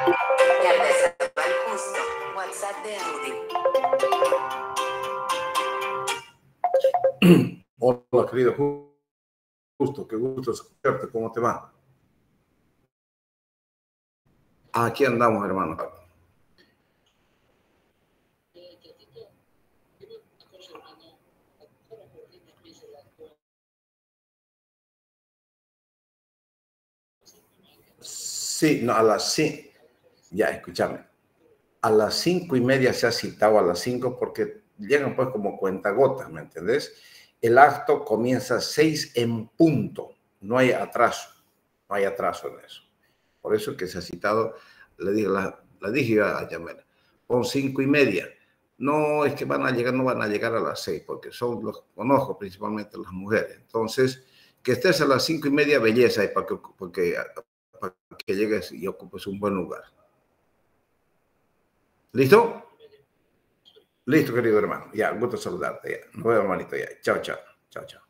La reserva al justo. WhatsApp de Audi. Hola, querido Justo, qué gusto escucharte. ¿Cómo te va? Aquí andamos, hermano. Sí, no, a las 5. Ya, escúchame. A las 5:30 se ha citado, a las 5, porque llegan pues como cuentagotas, ¿me entendés? El acto comienza a 6 en punto. No hay atraso. No hay atraso en eso. Por eso que se ha citado, le dije a Yamela, con 5:30. No es que van a llegar, no van a llegar a las 6, porque son los conozco principalmente las mujeres. Entonces, que estés a las 5:30, belleza, y para que llegues y ocupes un buen lugar. ¿Listo? Listo, querido hermano. Ya, gusto saludarte. Ya. Nos vemos, hermanito. Ya. Chao, chao. Chao, chao.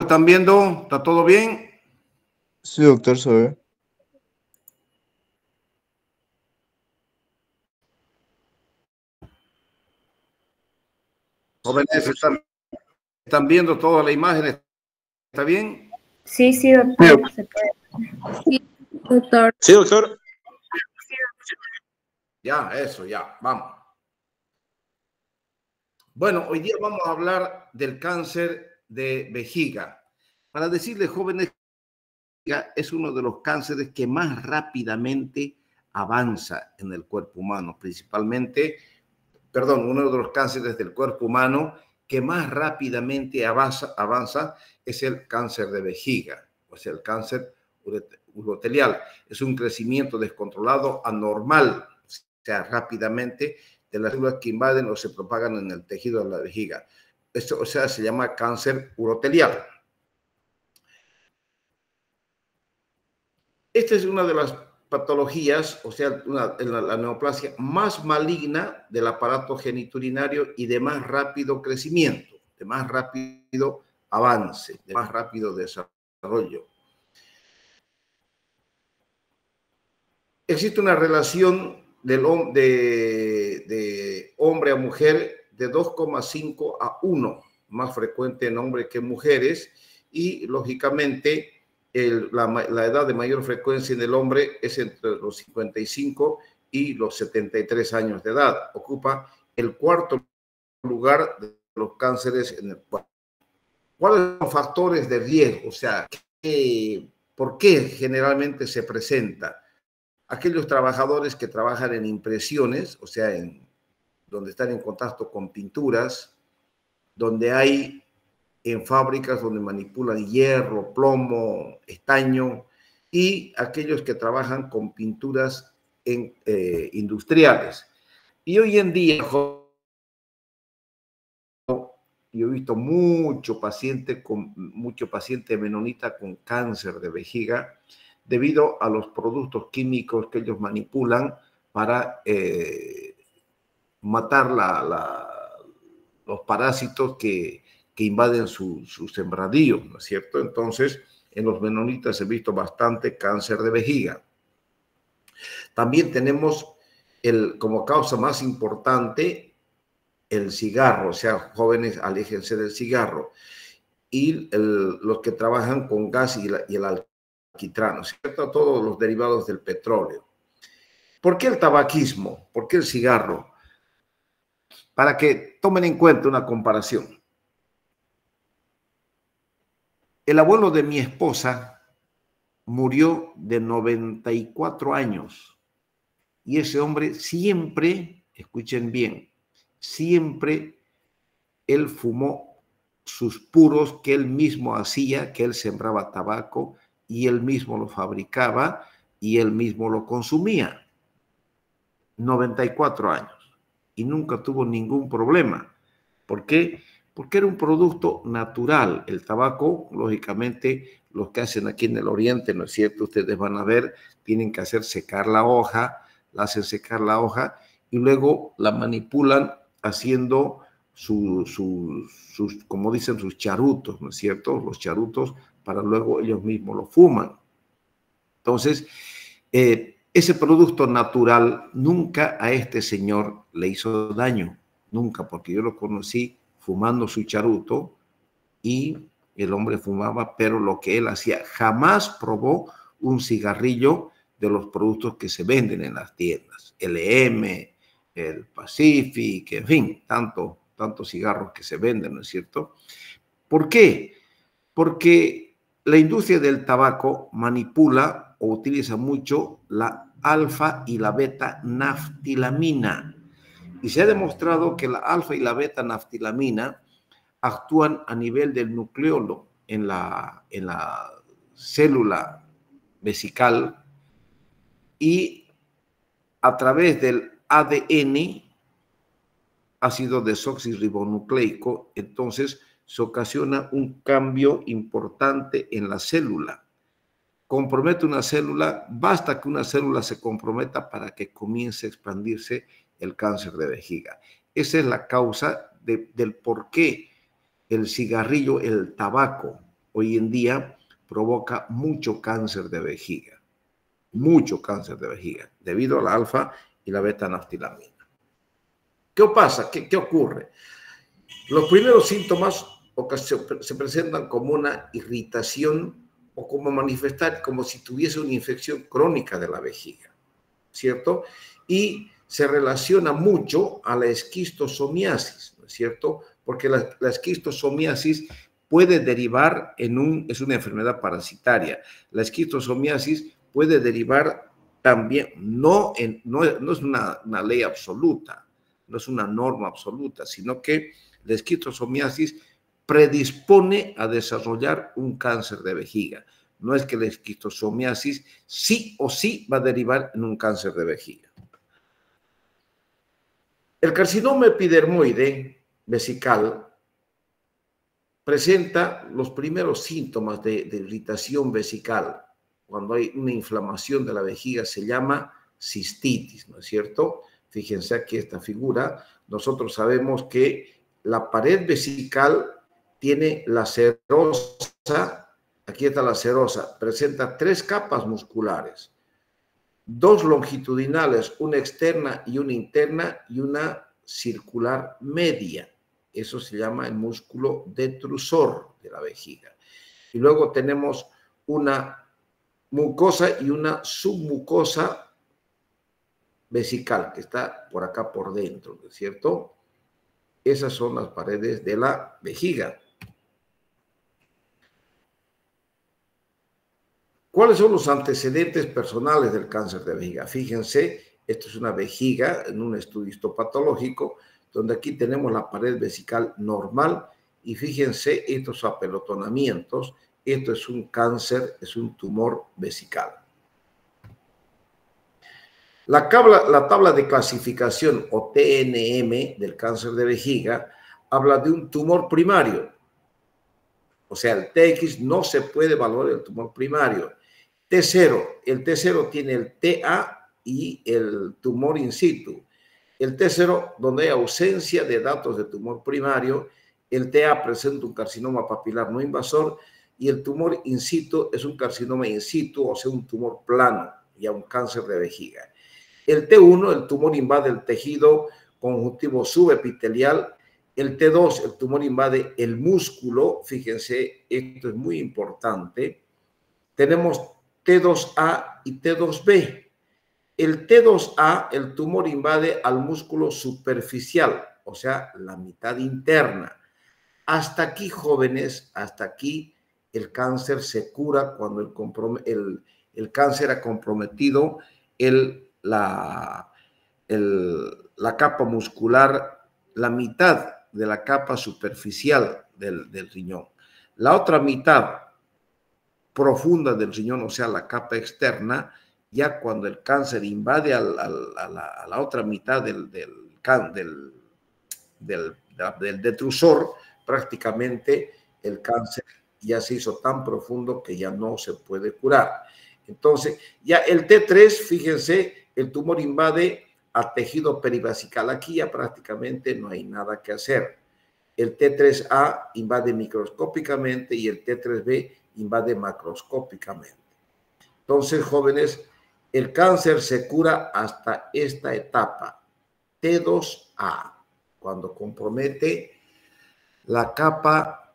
¿Están viendo? ¿Está todo bien? Sí, doctor, se ve. Jóvenes, ¿están viendo todas las imágenes? ¿Está bien? Sí, sí, doctor. Se puede. Sí, doctor. Sí, doctor. Ya, eso, ya. Vamos. Bueno, hoy día vamos a hablar del cáncer de vejiga. Para decirles, jóvenes, es uno de los cánceres que más rápidamente avanza en el cuerpo humano, uno de los cánceres del cuerpo humano que más rápidamente avanza es el cáncer de vejiga, o sea, el cáncer urotelial. Es un crecimiento descontrolado, anormal, o sea, rápidamente, de las células que invaden o se propagan en el tejido de la vejiga. Esto, o sea, se llama cáncer urotelial. Esta es una de las patologías, o sea, la neoplasia más maligna del aparato genitourinario y de más rápido crecimiento, de más rápido avance, de más rápido desarrollo. Existe una relación de hombre a mujer de 2,5 a 1, más frecuente en hombres que en mujeres, y lógicamente la edad de mayor frecuencia en el hombre es entre los 55 y los 73 años de edad. Ocupa el cuarto lugar de los cánceres en el cuerpo. ¿Cuáles son los factores de riesgo? O sea, ¿por qué generalmente se presenta? Aquellos trabajadores que trabajan en impresiones, o sea, donde están en contacto con pinturas, donde hay en fábricas donde manipulan hierro, plomo, estaño, y aquellos que trabajan con pinturas industriales. Y hoy en día, yo he visto mucho paciente menonita con cáncer de vejiga debido a los productos químicos que ellos manipulan para matar los parásitos que invaden sus sembradíos, ¿no es cierto? Entonces, en los menonitas he visto bastante cáncer de vejiga. También tenemos como causa más importante el cigarro, o sea, jóvenes, aléjense del cigarro. Y los que trabajan con gas y el alquitrán, ¿no es cierto? Todos los derivados del petróleo. ¿Por qué el tabaquismo? ¿Por qué el cigarro? Para que tomen en cuenta una comparación. El abuelo de mi esposa murió de 94 años. Y ese hombre siempre, escuchen bien, siempre él fumó sus puros que él mismo hacía, que él sembraba tabaco y él mismo lo fabricaba y él mismo lo consumía. 94 años. Y nunca tuvo ningún problema. ¿Por qué? Porque era un producto natural. El tabaco, lógicamente, los que hacen aquí en el oriente, ¿no es cierto? Ustedes van a ver, tienen que hacer secar la hoja, la hacen secar la hoja y luego la manipulan haciendo sus, como dicen, sus charutos, ¿no es cierto? Los charutos para luego ellos mismos lo fuman. Entonces, ese producto natural nunca a este señor le hizo daño, nunca, porque yo lo conocí fumando su charuto y el hombre fumaba, pero lo que él hacía, jamás probó un cigarrillo de los productos que se venden en las tiendas, LM, el Pacific, en fin, tantos cigarros que se venden, ¿no es cierto? ¿Por qué? Porque la industria del tabaco manipula o utiliza mucho la alfa y la beta naftilamina. Y se ha demostrado que la alfa y la beta naftilamina actúan a nivel del nucleolo en la célula vesical y a través del ADN, ácido desoxirribonucleico, entonces se ocasiona un cambio importante en la célula. Compromete una célula, basta que una célula se comprometa para que comience a expandirse el cáncer de vejiga. Esa es la causa del por qué el cigarrillo, el tabaco, hoy en día provoca mucho cáncer de vejiga, debido a la alfa y la beta naftilamina. ¿Qué pasa? ¿Qué ocurre? Los primeros síntomas se presentan como una irritación o como manifestar como si tuviese una infección crónica de la vejiga, ¿cierto? Y se relaciona mucho a la esquistosomiasis, ¿no es cierto? Porque la esquistosomiasis puede derivar es una enfermedad parasitaria. La esquistosomiasis puede derivar también, no es una ley absoluta, no es una norma absoluta, sino que la esquistosomiasis predispone a desarrollar un cáncer de vejiga. No es que la esquistosomiasis sí o sí va a derivar en un cáncer de vejiga. El carcinoma epidermoide vesical presenta los primeros síntomas de irritación vesical. Cuando hay una inflamación de la vejiga se llama cistitis, ¿no es cierto? Fíjense aquí esta figura. Nosotros sabemos que la pared vesical tiene la serosa, aquí está la serosa, presenta 3 capas musculares, 2 longitudinales, una externa y una interna y una circular media. Eso se llama el músculo detrusor de la vejiga. Y luego tenemos una mucosa y una submucosa vesical que está por acá por dentro, ¿no es cierto? Esas son las paredes de la vejiga. ¿Cuáles son los antecedentes personales del cáncer de vejiga? Fíjense, esto es una vejiga en un estudio histopatológico, donde aquí tenemos la pared vesical normal y fíjense estos apelotonamientos. Esto es un cáncer, es un tumor vesical. La tabla de clasificación o TNM del cáncer de vejiga habla de un tumor primario. O sea, el TX no se puede valorar el tumor primario. T0, el T0 tiene el TA y el tumor in situ. El T0, donde hay ausencia de datos de tumor primario, el TA presenta un carcinoma papilar no invasor y el tumor in situ es un carcinoma in situ, o sea, un tumor plano, ya un cáncer de vejiga. El T1, el tumor invade el tejido conjuntivo subepitelial. El T2, el tumor invade el músculo. Fíjense, esto es muy importante. Tenemos T2A y T2B. El T2A, el tumor invade al músculo superficial, o sea, la mitad interna. Hasta aquí, jóvenes, hasta aquí el cáncer se cura cuando el cáncer ha comprometido la capa muscular, la mitad de la capa superficial del riñón. La otra mitad profunda del riñón, o sea, la capa externa, ya cuando el cáncer invade a la otra mitad del detrusor, prácticamente el cáncer ya se hizo tan profundo que ya no se puede curar. Entonces, ya el T3, fíjense, el tumor invade al tejido perivesical. Aquí ya prácticamente no hay nada que hacer. El T3A invade microscópicamente y el T3B invade macroscópicamente. Entonces, jóvenes, el cáncer se cura hasta esta etapa, T2A, cuando compromete la capa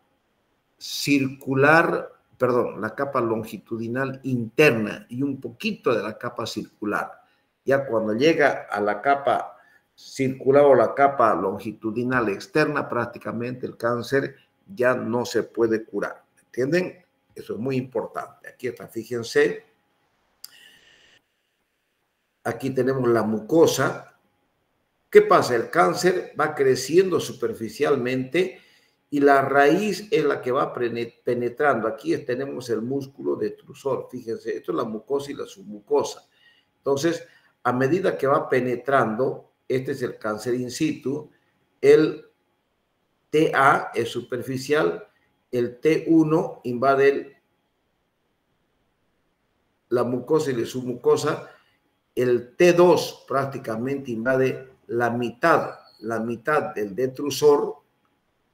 circular, perdón, la capa longitudinal interna y un poquito de la capa circular. Ya cuando llega a la capa circular o la capa longitudinal externa, prácticamente el cáncer ya no se puede curar. ¿Entienden? Eso es muy importante. Aquí está, fíjense. Aquí tenemos la mucosa. ¿Qué pasa? El cáncer va creciendo superficialmente y la raíz es la que va penetrando. Aquí tenemos el músculo detrusor. Fíjense, esto es la mucosa y la submucosa. Entonces, a medida que va penetrando, este es el cáncer in situ, el TA es superficial, el T1 invade la mucosa y la submucosa, el T2 prácticamente invade la mitad del detrusor,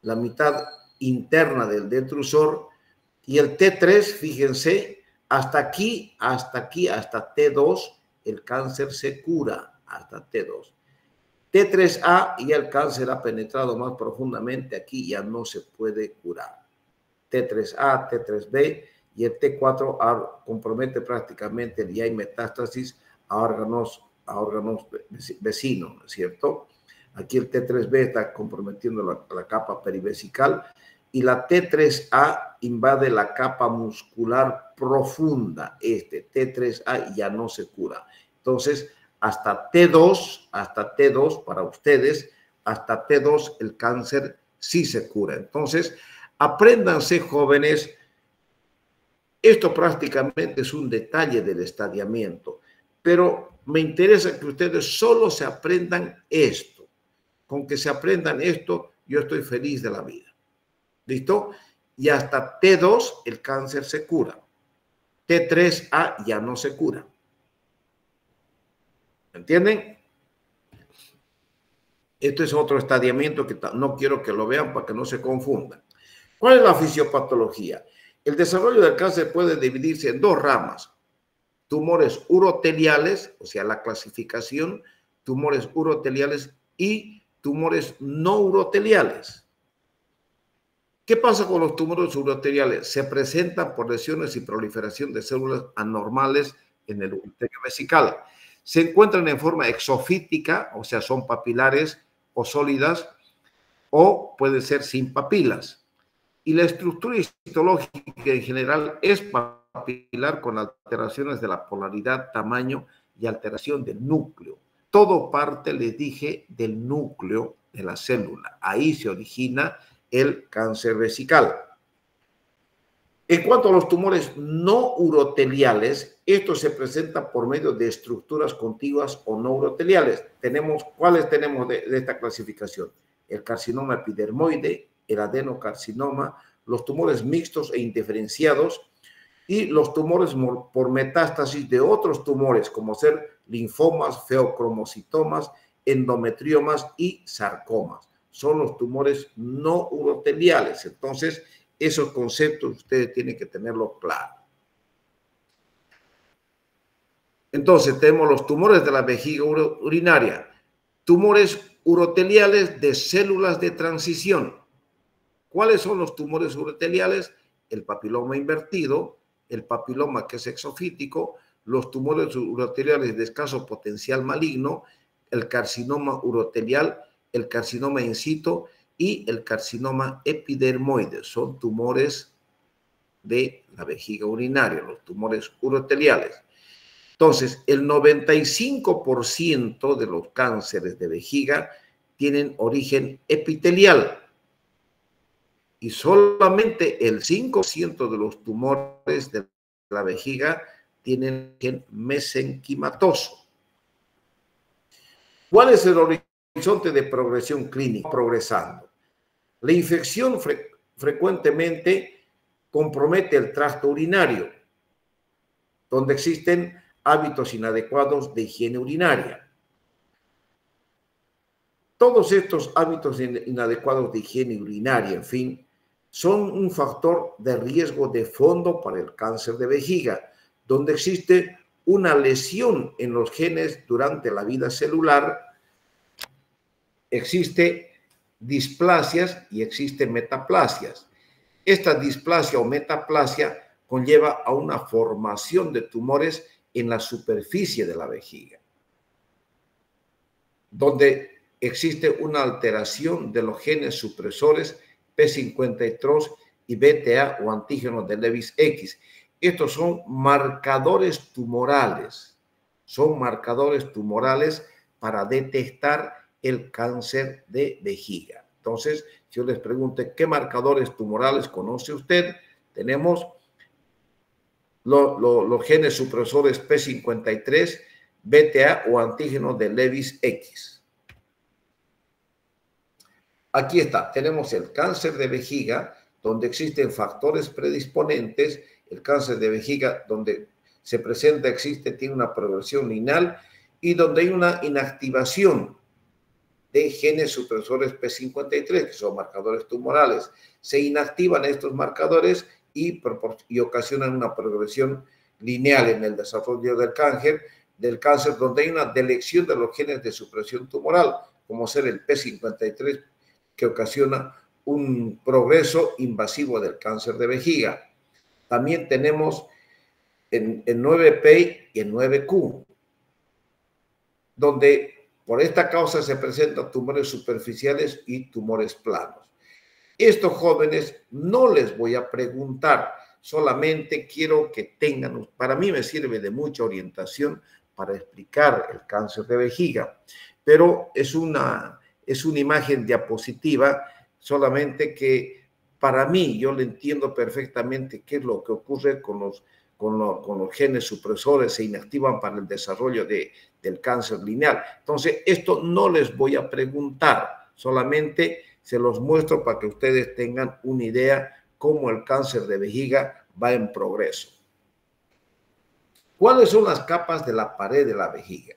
la mitad interna del detrusor, y el T3, fíjense, hasta T2, el cáncer se cura, hasta T2. T3A, y el cáncer ha penetrado más profundamente, aquí ya no se puede curar. T3A, T3B, y el T4 compromete prácticamente, ya hay metástasis a órganos vecinos, ¿no es cierto? Aquí el T3B está comprometiendo la capa perivesical y la T3A invade la capa muscular profunda. Este T3A ya no se cura. Entonces, hasta T2 para ustedes, hasta T2 el cáncer sí se cura. Entonces, apréndanse, jóvenes, esto prácticamente es un detalle del estadiamiento, pero me interesa que ustedes solo se aprendan esto. Con que se aprendan esto, yo estoy feliz de la vida. ¿Listo? Y hasta T2 el cáncer se cura. T3A ya no se cura. ¿Entienden? Esto es otro estadiamiento que no quiero que lo vean para que no se confundan. ¿Cuál es la fisiopatología? El desarrollo del cáncer puede dividirse en dos ramas. Tumores uroteliales, o sea, la clasificación, tumores uroteliales y tumores no uroteliales. ¿Qué pasa con los tumores uroteliales? Se presentan por lesiones y proliferación de células anormales en el ureterio vesical. Se encuentran en forma exofítica, o sea, son papilares o sólidas, o pueden ser sin papilas. Y la estructura histológica en general es papilar con alteraciones de la polaridad, tamaño y alteración del núcleo. Todo parte, les dije, del núcleo de la célula. Ahí se origina el cáncer vesical. En cuanto a los tumores no uroteliales, estos se presentan por medio de estructuras contiguas o no uroteliales. ¿Cuáles tenemos de esta clasificación? El carcinoma epidermoide, el adenocarcinoma, los tumores mixtos e indiferenciados y los tumores por metástasis de otros tumores, como ser linfomas, feocromocitomas, endometriomas y sarcomas. Son los tumores no uroteliales. Entonces, esos conceptos ustedes tienen que tenerlos claros. Entonces, tenemos los tumores de la vejiga urinaria, tumores uroteliales de células de transición. ¿Cuáles son los tumores uroteliales? El papiloma invertido, el papiloma que es exofítico, los tumores uroteliales de escaso potencial maligno, el carcinoma urotelial, el carcinoma in situ y el carcinoma epidermoide. Son tumores de la vejiga urinaria, los tumores uroteliales. Entonces, el 95% de los cánceres de vejiga tienen origen epitelial y solamente el 5% de los tumores de la vejiga tienen origen mesenquimatoso. ¿Cuál es el horizonte de progresión clínica? Progresando. La infección frecuentemente compromete el tracto urinario, donde existen hábitos inadecuados de higiene urinaria. Todos estos hábitos inadecuados de higiene urinaria, en fin, son un factor de riesgo de fondo para el cáncer de vejiga, donde existe una lesión en los genes durante la vida celular, existe displasias y existen metaplasias. Esta displasia o metaplasia conlleva a una formación de tumores en la superficie de la vejiga, donde existe una alteración de los genes supresores P53 y BTA o antígenos de Lewis X. Estos son marcadores tumorales, para detectar el cáncer de vejiga. Entonces, si yo les pregunto, ¿qué marcadores tumorales conoce usted? Tenemos los genes supresores P53, BTA o antígenos de Lewis X. Aquí está, tenemos el cáncer de vejiga, donde existen factores predisponentes, el cáncer de vejiga donde se presenta, tiene una progresión lineal y donde hay una inactivación de genes supresores P53, que son marcadores tumorales. Se inactivan estos marcadores y ocasionan una progresión lineal en el desarrollo del cáncer, donde hay una delección de los genes de supresión tumoral, como ser el P53, que ocasiona un progreso invasivo del cáncer de vejiga. También tenemos el 9P y el 9Q, donde por esta causa se presentan tumores superficiales y tumores planos. Estos jóvenes no les voy a preguntar, solamente quiero que tengan, para mí me sirve de mucha orientación para explicar el cáncer de vejiga, pero es una imagen diapositiva, solamente que para mí yo le entiendo perfectamente qué es lo que ocurre con los genes supresores, se inactivan para el desarrollo del cáncer lineal. Entonces, esto no les voy a preguntar, solamente se los muestro para que ustedes tengan una idea cómo el cáncer de vejiga va en progreso. ¿Cuáles son las capas de la pared de la vejiga?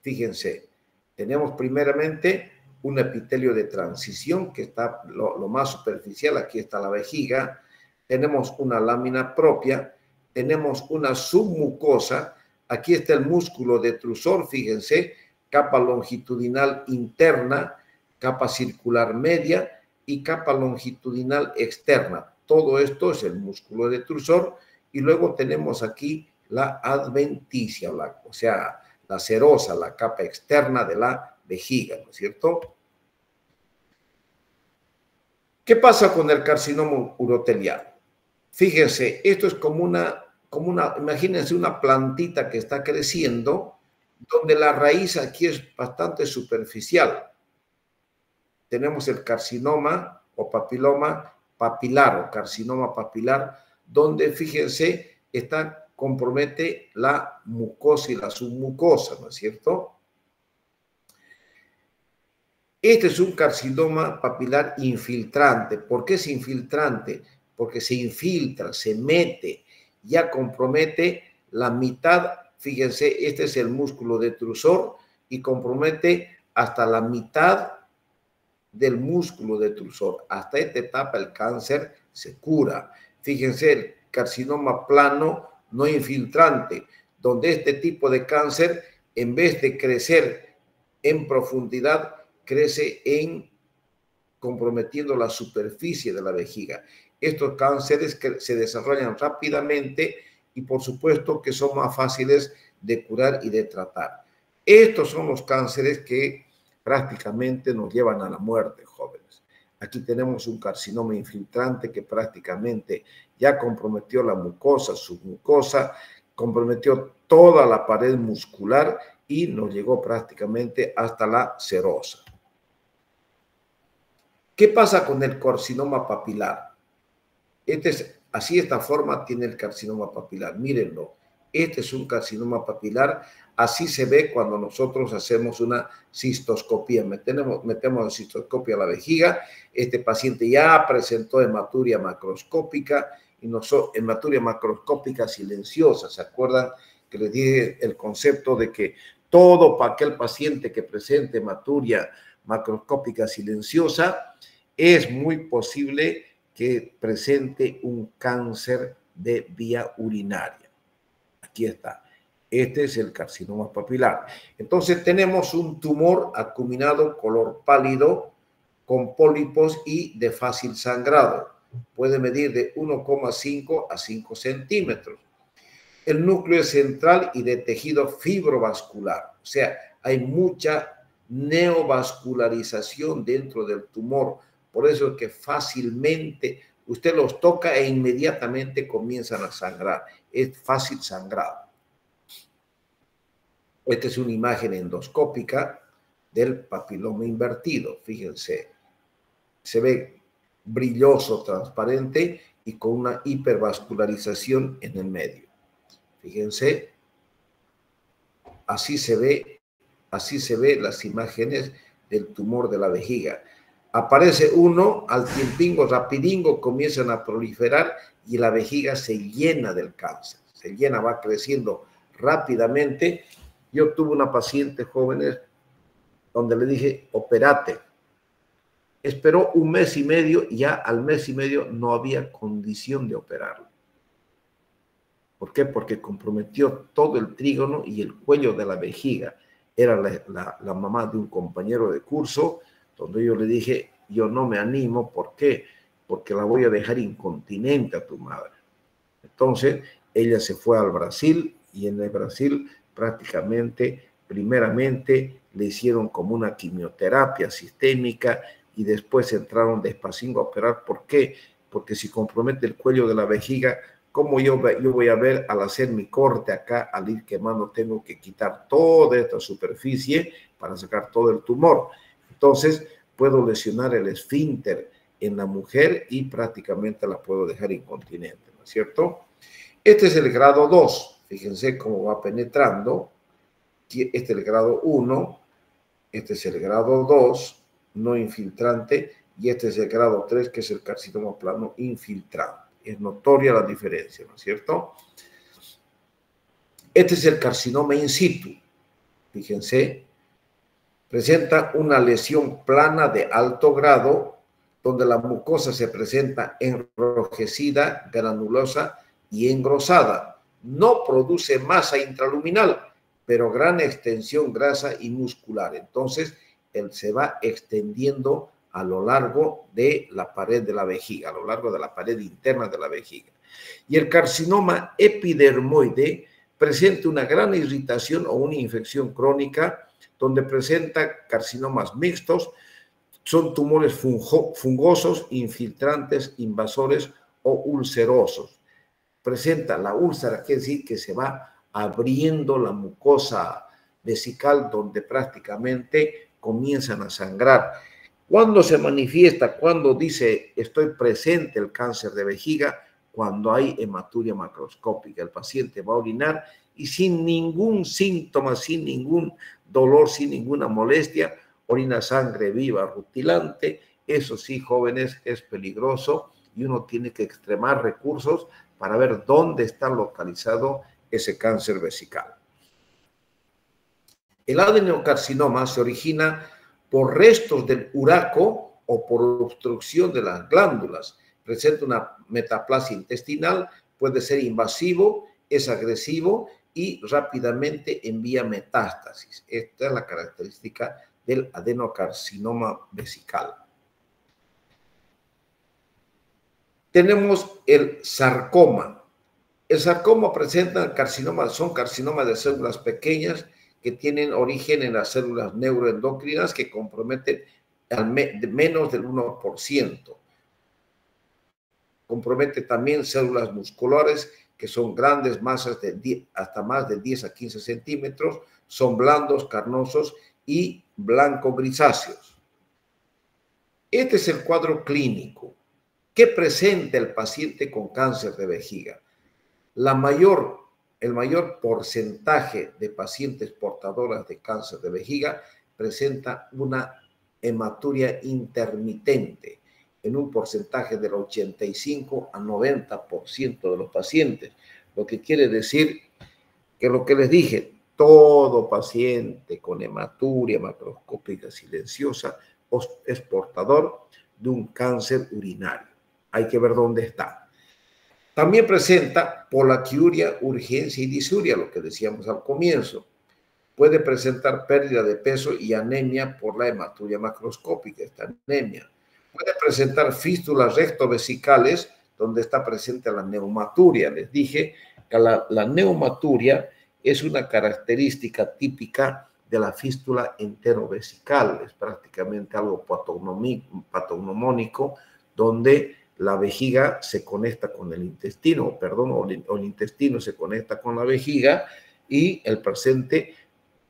Fíjense, tenemos primeramente un epitelio de transición que está lo más superficial, aquí está la vejiga, tenemos una lámina propia, tenemos una submucosa, aquí está el músculo detrusor, fíjense, capa longitudinal interna, capa circular media y capa longitudinal externa. Todo esto es el músculo detrusor y luego tenemos aquí la adventicia, o sea, la serosa, la capa externa de la vejiga, ¿no es cierto? ¿Qué pasa con el carcinoma uroteliano? Fíjense, esto es como imagínense una plantita que está creciendo, donde la raíz aquí es bastante superficial. Tenemos el carcinoma o papiloma papilar o carcinoma papilar, donde, fíjense, compromete la mucosa y la submucosa, ¿no es cierto? Este es un carcinoma papilar infiltrante. ¿Por qué es infiltrante? Porque se infiltra, se mete, ya compromete la mitad. Fíjense, este es el músculo detrusor y compromete hasta la mitad del músculo detrusor. Hasta esta etapa el cáncer se cura. Fíjense, el carcinoma plano no infiltrante, donde este tipo de cáncer, en vez de crecer en profundidad, crece comprometiendo la superficie de la vejiga. Estos cánceres que se desarrollan rápidamente y por supuesto que son más fáciles de curar y de tratar. Estos son los cánceres que prácticamente nos llevan a la muerte, jóvenes. Aquí tenemos un carcinoma infiltrante que prácticamente ya comprometió la mucosa, submucosa, comprometió toda la pared muscular y nos llegó prácticamente hasta la serosa. ¿Qué pasa con el carcinoma papilar? Así, esta forma tiene el carcinoma papilar. Mírenlo. Este es un carcinoma papilar. Así se ve cuando nosotros hacemos una cistoscopía. Metemos en cistoscopia la vejiga. Este paciente ya presentó hematuria macroscópica y hematuria macroscópica silenciosa. ¿Se acuerdan que les dije el concepto de que todo para aquel paciente que presente hematuria macroscópica silenciosa es muy posible que presente un cáncer de vía urinaria? Aquí está. Este es el carcinoma papilar. Entonces tenemos un tumor acuminado color pálido con pólipos y de fácil sangrado. Puede medir de 1,5 a 5 centímetros. El núcleo es central y de tejido fibrovascular. O sea, hay mucha neovascularización dentro del tumor. Por eso es que fácilmente usted los toca e inmediatamente comienzan a sangrar. Es fácil sangrado. Esta es una imagen endoscópica del papiloma invertido. Fíjense, se ve brilloso, transparente y con una hipervascularización en el medio. Fíjense, así se ve las imágenes del tumor de la vejiga. Aparece uno, al tiempingo, rapidingo, comienzan a proliferar y la vejiga se llena del cáncer. Se llena, va creciendo rápidamente. Yo tuve una paciente joven donde le dije, operate. Esperó 1 mes y medio y ya al mes y medio no había condición de operarlo. ¿Por qué? Porque comprometió todo el trígono y el cuello de la vejiga. Era la mamá de un compañero de curso, donde yo le dije, yo no me animo. ¿Por qué? Porque la voy a dejar incontinente a tu madre. Entonces, ella se fue al Brasil y en el Brasil prácticamente, primeramente, le hicieron como una quimioterapia sistémica y después entraron despacito a operar. ¿Por qué? Porque si compromete el cuello de la vejiga, ¿cómo yo voy a ver al hacer mi corte acá, al ir quemando, tengo que quitar toda esta superficie para sacar todo el tumor? Entonces, puedo lesionar el esfínter en la mujer y prácticamente la puedo dejar incontinente, ¿no es cierto? Este es el grado 2. Fíjense cómo va penetrando. Este es el grado 1. Este es el grado 2, no infiltrante. Y este es el grado 3, que es el carcinoma plano infiltrante. Es notoria la diferencia, ¿no es cierto? Este es el carcinoma in situ. Fíjense, presenta una lesión plana de alto grado, donde la mucosa se presenta enrojecida, granulosa y engrosada. No produce masa intraluminal, pero gran extensión grasa y muscular. Entonces, él se va extendiendo a lo largo de la pared de la vejiga, a lo largo de la pared interna de la vejiga. Y el carcinoma epidermoide presenta una gran irritación o una infección crónica, donde presenta carcinomas mixtos, son tumores fungosos, infiltrantes, invasores o ulcerosos. Presenta la úlcera, quiere decir que se va abriendo la mucosa vesical, donde prácticamente comienzan a sangrar. ¿Cuándo se manifiesta? Cuando dice estoy presente el cáncer de vejiga, cuando hay hematuria macroscópica. El paciente va a orinar y sin ningún síntoma, sin ningún dolor, sin ninguna molestia, orina sangre viva, rutilante. Eso sí, jóvenes, es peligroso y uno tiene que extremar recursos para ver dónde está localizado ese cáncer vesical. El adenocarcinoma se origina por restos del uraco o por obstrucción de las glándulas. Presenta una metaplasia intestinal, puede ser invasivo, es agresivo y rápidamente envía metástasis. Esta es la característica del adenocarcinoma vesical. Tenemos el sarcoma. El sarcoma presenta carcinomas, son carcinomas de células pequeñas que tienen origen en las células neuroendocrinas que comprometen de menos del 1%. Compromete también células musculares que son grandes masas de hasta más de 10 a 15 centímetros, son blandos, carnosos y blanco-grisáceos. Este es el cuadro clínico. ¿Qué presenta el paciente con cáncer de vejiga? El mayor porcentaje de pacientes portadoras de cáncer de vejiga presenta una hematuria intermitente en un porcentaje del 85 a 90% de los pacientes, lo que quiere decir que lo que les dije, todo paciente con hematuria macroscópica silenciosa es portador de un cáncer urinario. Hay que ver dónde está. También presenta polaquiuria, urgencia y disuria, lo que decíamos al comienzo. Puede presentar pérdida de peso y anemia por la hematuria macroscópica, esta anemia. Puede presentar fístulas rectovesicales, donde está presente la neumaturia. Les dije que la neumaturia es una característica típica de la fístula enterovesical. Es prácticamente algo patognomónico, donde la vejiga se conecta con el intestino, o el intestino se conecta con la vejiga y el paciente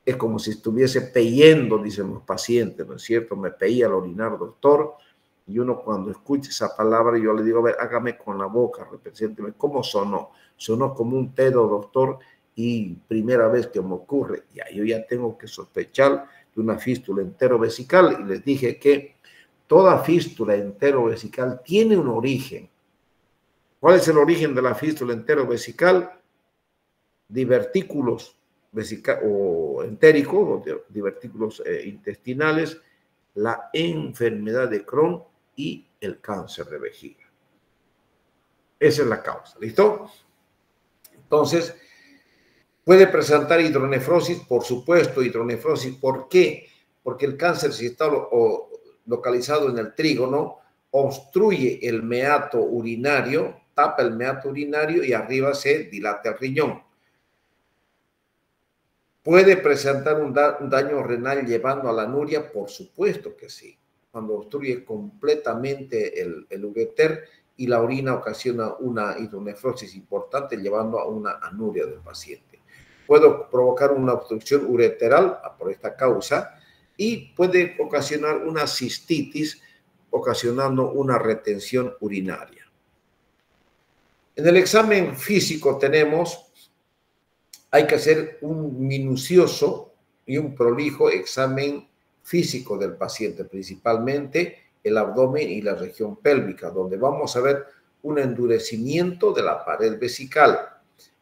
es como si estuviese peyendo, dicen los pacientes, ¿no es cierto? Me peía al orinar, doctor. Y uno cuando escucha esa palabra, yo le digo, a ver, hágame con la boca, represénteme. ¿Cómo sonó? Sonó como un pedo, doctor, y primera vez que me ocurre. Yo ya tengo que sospechar de una fístula enterovesical. Y les dije que toda fístula enterovesical tiene un origen. ¿Cuál es el origen de la fístula enterovesical? Divertículos o entéricos, o divertículos intestinales, la enfermedad de Crohn y el cáncer de vejiga. Esa es la causa, ¿listo? Entonces, puede presentar hidronefrosis, por supuesto, hidronefrosis. ¿Por qué? Porque el cáncer, si está localizado en el trígono, obstruye el meato urinario, tapa el meato urinario y arriba se dilata el riñón. ¿Puede presentar un daño renal llevando a la anuria? Por supuesto que sí. Cuando obstruye completamente el ureter y la orina ocasiona una hidronefrosis importante llevando a una anuria del paciente. Puede provocar una obstrucción ureteral por esta causa y puede ocasionar una cistitis ocasionando una retención urinaria. En el examen físico hay que hacer un minucioso y un prolijo examen físico del paciente, principalmente el abdomen y la región pélvica, donde vamos a ver un endurecimiento de la pared vesical.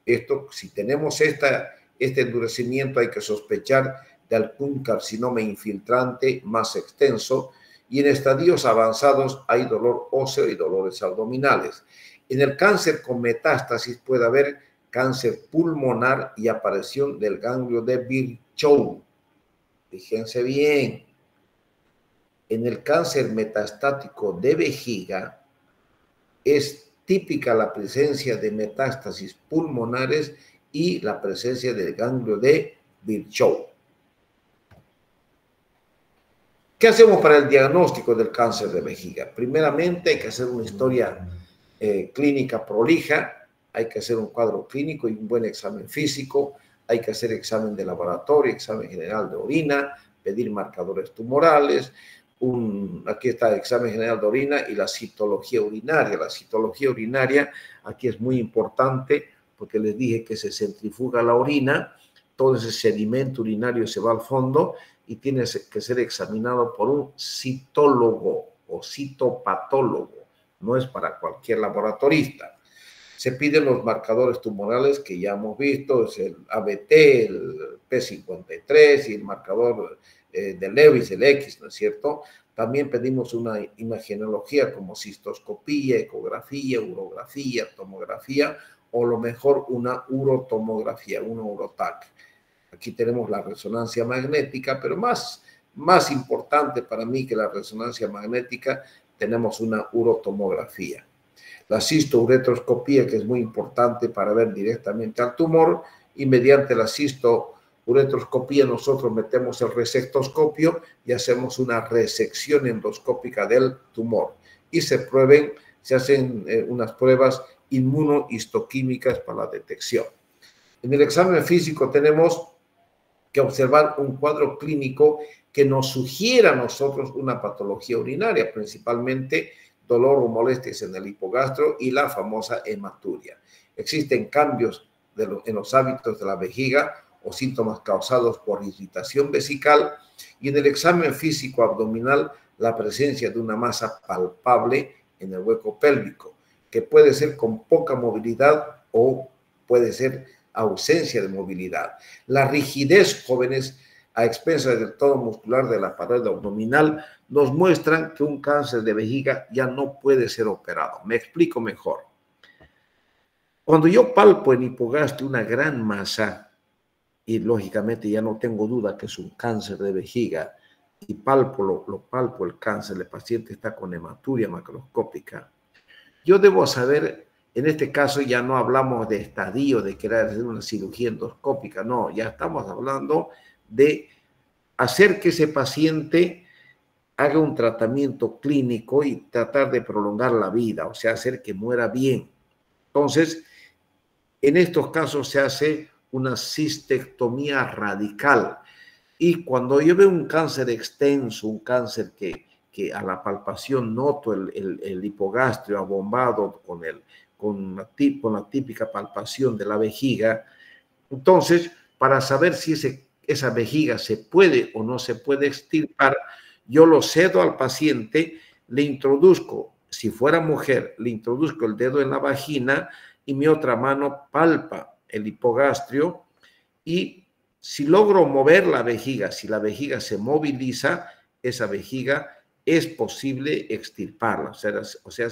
Esto, si tenemos este endurecimiento, hay que sospechar de algún carcinoma infiltrante más extenso, y en estadios avanzados hay dolor óseo y dolores abdominales. En el cáncer con metástasis puede haber cáncer pulmonar y aparición del ganglio de Virchow. Fíjense bien. En el cáncer metastático de vejiga es típica la presencia de metástasis pulmonares y la presencia del ganglio de Virchow. ¿Qué hacemos para el diagnóstico del cáncer de vejiga? Primeramente hay que hacer una historia clínica prolija. Hay que hacer un cuadro clínico y un buen examen físico, hay que hacer examen de laboratorio, examen general de orina, pedir marcadores tumorales, aquí está el examen general de orina y la citología urinaria. La citología urinaria aquí es muy importante porque les dije que se centrifuga la orina, todo ese sedimento urinario se va al fondo y tiene que ser examinado por un citólogo o citopatólogo, no es para cualquier laboratorista. Se piden los marcadores tumorales que ya hemos visto, es el ABT, el P53 y el marcador de Lewis, el X, ¿no es cierto? También pedimos una imagenología como cistoscopía, ecografía, urografía, tomografía o lo mejor una urotomografía, una urotac. Aquí tenemos la resonancia magnética, pero más importante para mí que la resonancia magnética, tenemos una urotomografía. La cistouretroscopía, que es muy importante para ver directamente al tumor, y mediante la cistouretroscopía uretroscopía nosotros metemos el resectoscopio y hacemos una resección endoscópica del tumor. Y se hacen unas pruebas inmunohistoquímicas para la detección. En el examen físico tenemos que observar un cuadro clínico que nos sugiera a nosotros una patología urinaria, principalmente dolor o molestias en el hipogastro y la famosa hematuria. Existen cambios en los hábitos de la vejiga o síntomas causados por irritación vesical, y en el examen físico abdominal la presencia de una masa palpable en el hueco pélvico, que puede ser con poca movilidad o puede ser ausencia de movilidad. La rigidez, jóvenes, a expensas del tono muscular de la pared abdominal, nos muestran que un cáncer de vejiga ya no puede ser operado. Me explico mejor. Cuando yo palpo en hipogastrio una gran masa, y lógicamente ya no tengo duda que es un cáncer de vejiga, y lo palpo el cáncer, el paciente está con hematuria macroscópica, yo debo saber, en este caso ya no hablamos de estadio, de querer hacer una cirugía endoscópica, no, ya estamos hablando de hacer que ese paciente haga un tratamiento clínico y tratar de prolongar la vida, o sea, hacer que muera bien. Entonces, en estos casos se hace una cistectomía radical. Y cuando yo veo un cáncer extenso, un cáncer que a la palpación noto el hipogastrio abombado con la típica palpación de la vejiga, entonces, para saber si esa vejiga se puede o no se puede extirpar, yo lo cedo al paciente, le introduzco, si fuera mujer, le introduzco el dedo en la vagina y mi otra mano palpa el hipogastrio, y si logro mover la vejiga, si la vejiga se moviliza, esa vejiga es posible extirparla, o sea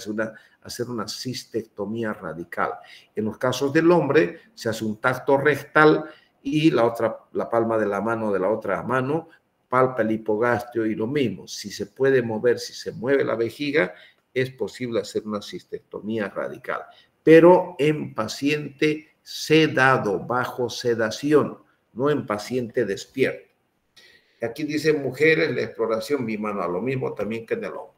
hacer una cistectomía radical. En los casos del hombre se hace un tacto rectal y la palma de la mano de la otra mano palpa el hipogastrio y lo mismo. Si se puede mover, si se mueve la vejiga, es posible hacer una cistectomía radical, pero en paciente sedado, bajo sedación, no en paciente despierto. Aquí dice mujeres, la exploración bimanual, lo mismo también que en el hombre.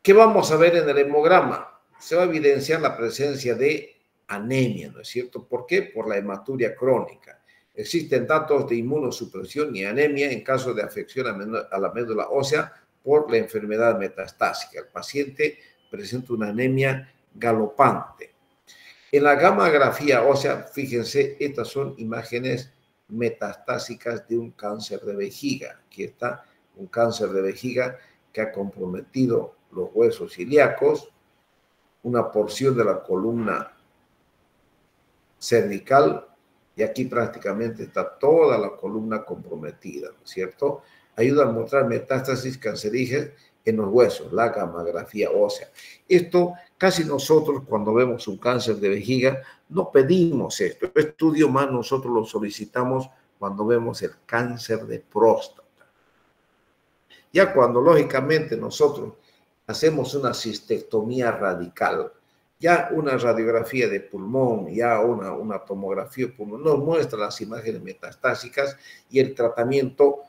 ¿Qué vamos a ver en el hemograma? Se va a evidenciar la presencia de anemia, ¿no es cierto? ¿Por qué? Por la hematuria crónica. Existen datos de inmunosupresión y anemia en caso de afección a la médula ósea por la enfermedad metastásica. El paciente presenta una anemia galopante. En la gammagrafía ósea, fíjense, estas son imágenes metastásicas de un cáncer de vejiga. Aquí está un cáncer de vejiga que ha comprometido los huesos ilíacos, una porción de la columna cervical, y aquí prácticamente está toda la columna comprometida, ¿no es cierto? Ayuda a mostrar metástasis cancerígenas en los huesos, la gammagrafía ósea. Esto casi nosotros cuando vemos un cáncer de vejiga no pedimos esto. El estudio más nosotros lo solicitamos cuando vemos el cáncer de próstata. Ya cuando lógicamente nosotros hacemos una cistectomía radical, ya una radiografía de pulmón, ya una tomografía de pulmón nos muestra las imágenes metastásicas y el tratamiento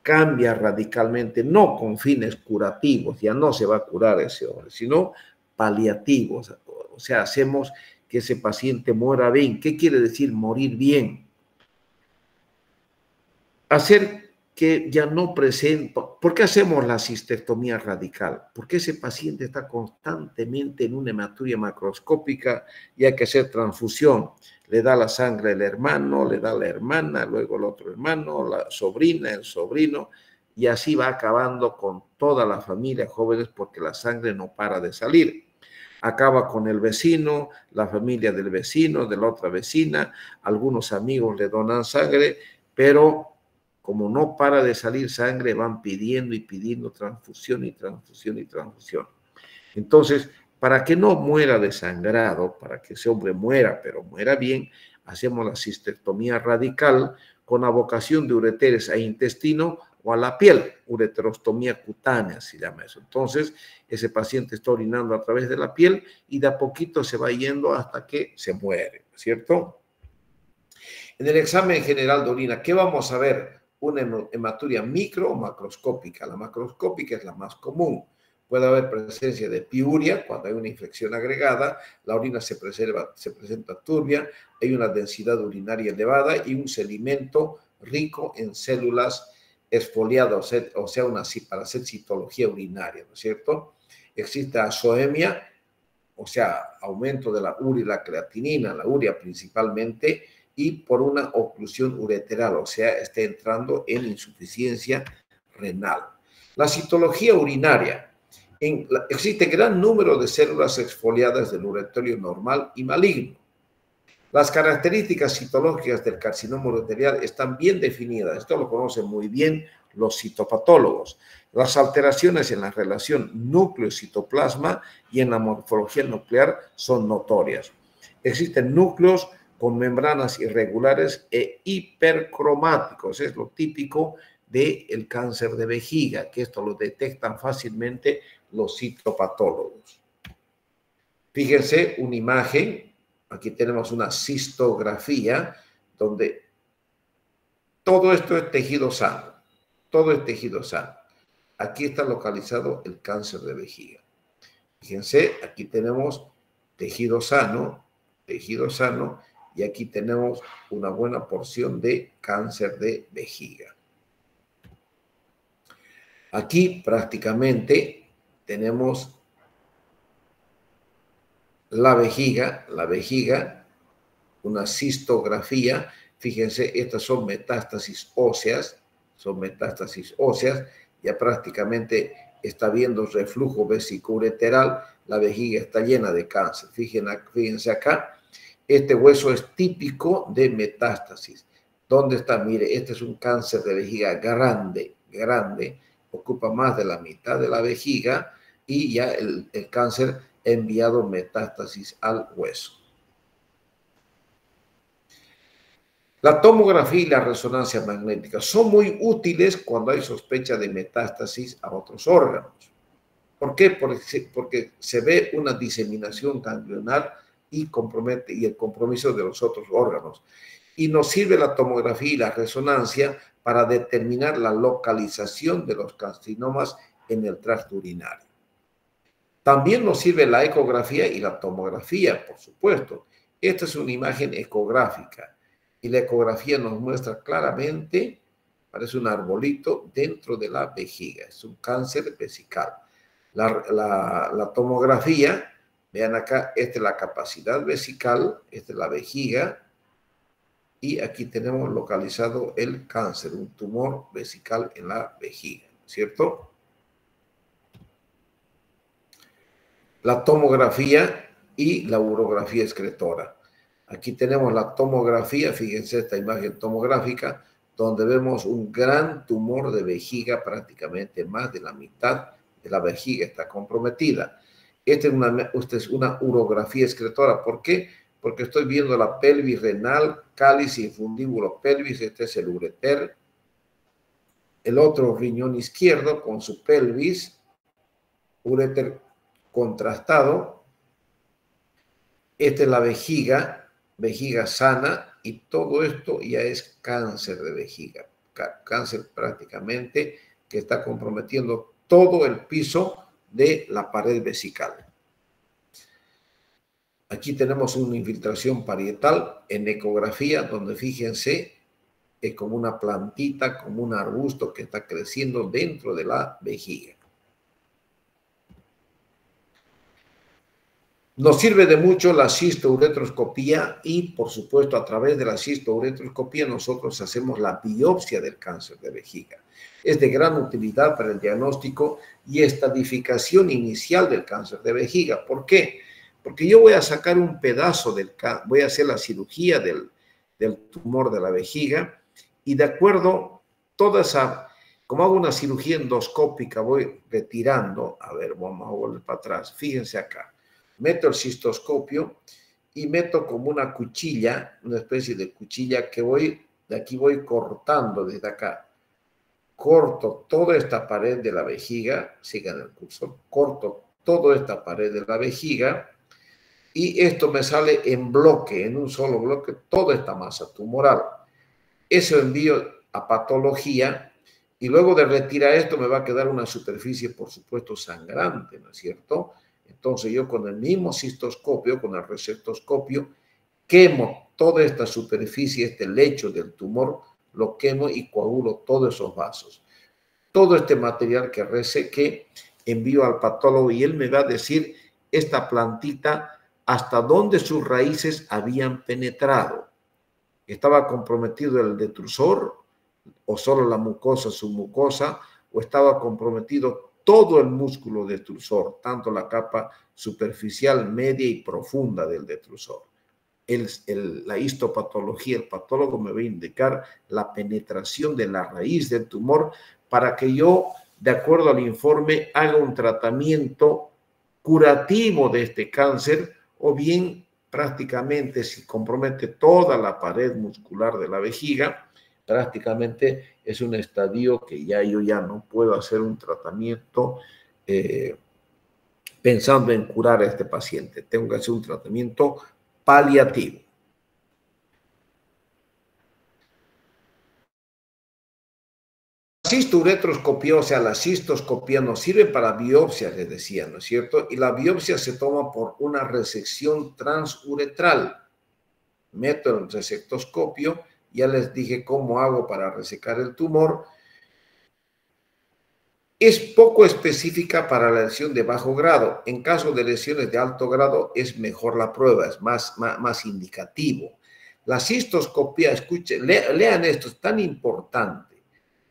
cambia radicalmente, no con fines curativos, ya no se va a curar ese hombre, sino paliativos, o sea, hacemos que ese paciente muera bien. ¿Qué quiere decir morir bien? Hacer que ya no presente. ¿Por qué hacemos la cistectomía radical? Porque ese paciente está constantemente en una hematuria macroscópica y hay que hacer transfusión. Le da la sangre el hermano, le da la hermana, luego el otro hermano, la sobrina, el sobrino, y así va acabando con toda la familia, jóvenes, porque la sangre no para de salir. Acaba con el vecino, la familia del vecino, de la otra vecina, algunos amigos le donan sangre, pero como no para de salir sangre, van pidiendo y pidiendo transfusión y transfusión y transfusión. Entonces, para que no muera desangrado, para que ese hombre muera, pero muera bien, hacemos la cistectomía radical con avocación de ureteres a intestino o a la piel, ureterostomía cutánea se llama eso. Entonces, ese paciente está orinando a través de la piel y de a poquito se va yendo hasta que se muere, ¿cierto? En el examen general de orina, ¿qué vamos a ver? Una hematuria micro o macroscópica. La macroscópica es la más común. Puede haber presencia de piuria cuando hay una infección agregada, la orina se presenta turbia, hay una densidad urinaria elevada y un sedimento rico en células exfoliadas, o sea, para hacer citología urinaria, ¿no es cierto? Existe azoemia, o sea, aumento de la urea y la creatinina, la urea principalmente, y por una oclusión ureteral, o sea, está entrando en insuficiencia renal. La citología urinaria. Existe gran número de células exfoliadas del ureterio normal y maligno. Las características citológicas del carcinoma ureterial están bien definidas. Esto lo conocen muy bien los citopatólogos. Las alteraciones en la relación núcleo-citoplasma y en la morfología nuclear son notorias. Existen núcleos con membranas irregulares e hipercromáticos. Es lo típico del cáncer de vejiga, que esto lo detectan fácilmente los citopatólogos. Fíjense una imagen, aquí tenemos una cistografía donde todo esto es tejido sano, todo es tejido sano. Aquí está localizado el cáncer de vejiga. Fíjense, aquí tenemos tejido sano, y aquí tenemos una buena porción de cáncer de vejiga. Aquí prácticamente tenemos la vejiga, una cistografía. Fíjense, estas son metástasis óseas, ya prácticamente está viendo reflujo vesicoureteral, la vejiga está llena de cáncer. Fíjense acá, este hueso es típico de metástasis. ¿Dónde está? Mire, este es un cáncer de vejiga grande, ocupa más de la mitad de la vejiga y ya el cáncer ha enviado metástasis al hueso. La tomografía y la resonancia magnética son muy útiles cuando hay sospecha de metástasis a otros órganos. ¿Por qué? Porque se ve una diseminación ganglionar y el compromiso de los otros órganos. Y nos sirve la tomografía y la resonancia para determinar la localización de los carcinomas en el tracto urinario. También nos sirve la ecografía y la tomografía, por supuesto. Esta es una imagen ecográfica y la ecografía nos muestra claramente, parece un arbolito dentro de la vejiga. Es un cáncer vesical. La tomografía, vean acá, esta es la capacidad vesical, esta es la vejiga, y aquí tenemos localizado el cáncer, un tumor vesical en la vejiga, ¿cierto? La tomografía y la urografía excretora. Aquí tenemos la tomografía, fíjense esta imagen tomográfica, donde vemos un gran tumor de vejiga, prácticamente más de la mitad de la vejiga está comprometida. Esta es una urografía excretora. ¿Por qué? Porque estoy viendo la pelvis renal, cáliz y fundíbulo pelvis, este es el ureter. El otro riñón izquierdo con su pelvis, ureter contrastado. Esta es la vejiga sana, y todo esto ya es cáncer de vejiga. Cáncer prácticamente que está comprometiendo todo el piso de la pared vesical. Aquí tenemos una infiltración parietal en ecografía, donde fíjense, es como una plantita, como un arbusto que está creciendo dentro de la vejiga. Nos sirve de mucho la cistouretroscopía y, por supuesto, a través de la cistouretroscopía nosotros hacemos la biopsia del cáncer de vejiga. Es de gran utilidad para el diagnóstico y estadificación inicial del cáncer de vejiga. ¿Por qué? Porque yo voy a sacar un pedazo voy a hacer la cirugía del tumor de la vejiga, y de acuerdo toda esa, como hago una cirugía endoscópica, voy retirando, a ver, vamos a volver para atrás, fíjense acá. Meto el cistoscopio y meto como una cuchilla, una especie de cuchilla que de aquí voy cortando desde acá. Corto toda esta pared de la vejiga, sigan el curso, corto toda esta pared de la vejiga, y esto me sale en bloque, en un solo bloque, toda esta masa tumoral. Eso envío a patología y luego de retirar esto me va a quedar una superficie, por supuesto, sangrante, ¿no es cierto? Entonces yo con el mismo cistoscopio, con el resectoscopio, quemo toda esta superficie, este lecho del tumor, lo quemo y coagulo todos esos vasos. Todo este material que resequé envío al patólogo y él me va a decir esta plantita hasta dónde sus raíces habían penetrado. ¿Estaba comprometido el detrusor o solo la mucosa, su mucosa, o estaba comprometido todo el músculo detrusor, tanto la capa superficial, media y profunda del detrusor? La histopatología, el patólogo me va a indicar la penetración de la raíz del tumor para que yo, de acuerdo al informe, haga un tratamiento curativo de este cáncer o bien prácticamente si compromete toda la pared muscular de la vejiga, prácticamente es un estadio que yo ya no puedo hacer un tratamiento pensando en curar a este paciente. Tengo que hacer un tratamiento paliativo. La cisturetroscopía, o sea, la cistoscopía nos sirve para biopsia, les decía, ¿no es cierto? Y la biopsia se toma por una resección transuretral. Meto el resectoscopio, ya les dije cómo hago para resecar el tumor. Es poco específica para la lesión de bajo grado. En caso de lesiones de alto grado es mejor la prueba, es más indicativo. La cistoscopía, escuchen, lean esto, es tan importante.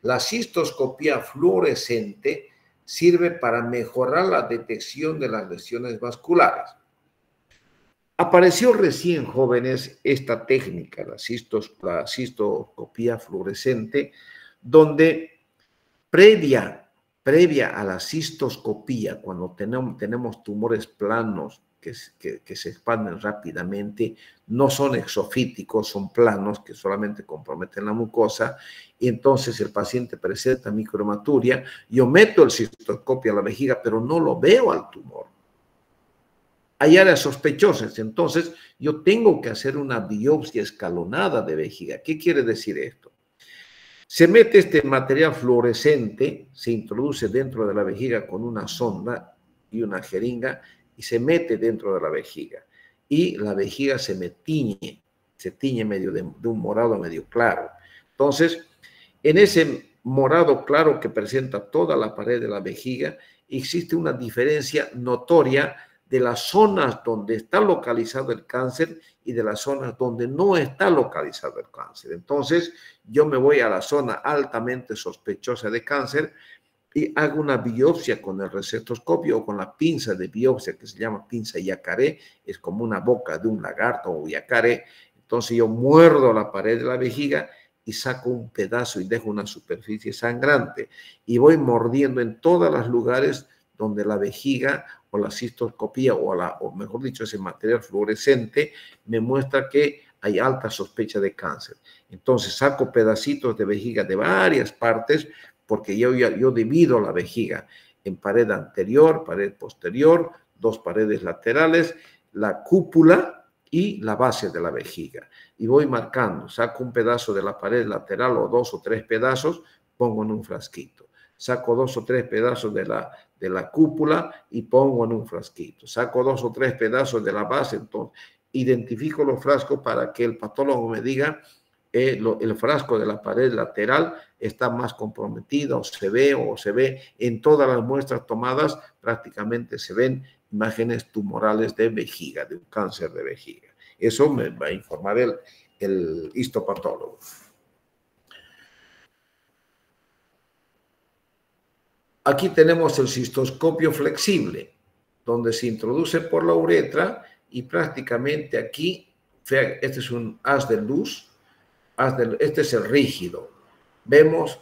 La cistoscopía fluorescente sirve para mejorar la detección de las lesiones vasculares. Apareció recién, jóvenes, esta técnica, la cistoscopía fluorescente, donde previa a la cistoscopía, cuando tenemos tumores planos que se expanden rápidamente, no son exofíticos, son planos que solamente comprometen la mucosa, y entonces el paciente presenta microhematuria, yo meto el cistoscopio a la vejiga, pero no lo veo al tumor. Hay áreas sospechosas, entonces yo tengo que hacer una biopsia escalonada de vejiga. ¿Qué quiere decir esto? Se mete este material fluorescente, se introduce dentro de la vejiga con una sonda y una jeringa y se mete dentro de la vejiga. Y la vejiga se tiñe medio de un morado medio claro. Entonces, en ese morado claro que presenta toda la pared de la vejiga, existe una diferencia notoria de las zonas donde está localizado el cáncer y de las zonas donde no está localizado el cáncer. Entonces, yo me voy a la zona altamente sospechosa de cáncer y hago una biopsia con el resectoscopio o con la pinza de biopsia que se llama pinza yacaré, es como una boca de un lagarto o yacaré. Entonces, yo muerdo la pared de la vejiga y saco un pedazo y dejo una superficie sangrante y voy mordiendo en todos los lugares donde la vejiga o la cistoscopía o mejor dicho, ese material fluorescente me muestra que hay alta sospecha de cáncer. Entonces saco pedacitos de vejiga de varias partes porque yo divido la vejiga en pared anterior, pared posterior, dos paredes laterales, la cúpula y la base de la vejiga. Y voy marcando, saco un pedazo de la pared lateral o 2 o 3 pedazos, pongo en un frasquito. Saco 2 o 3 pedazos de la cúpula y pongo en un frasquito. Saco 2 o 3 pedazos de la base, entonces identifico los frascos para que el patólogo me diga el frasco de la pared lateral está más comprometido o se ve en todas las muestras tomadas, prácticamente se ven imágenes tumorales de vejiga, de un cáncer de vejiga. Eso me va a informar el histopatólogo. Aquí tenemos el cistoscopio flexible, donde se introduce por la uretra y prácticamente aquí, este es un haz de luz, este es el rígido. Vemos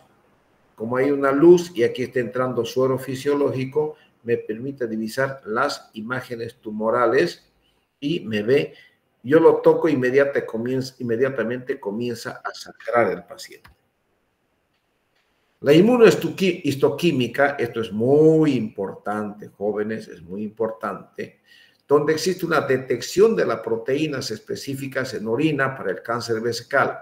como hay una luz y aquí está entrando suero fisiológico, me permite divisar las imágenes tumorales y me ve, yo lo toco inmediatamente comienza a sangrar el paciente. La inmunohistoquímica, esto es muy importante, jóvenes, es muy importante. donde existe una detección de las proteínas específicas en orina para el cáncer vesical.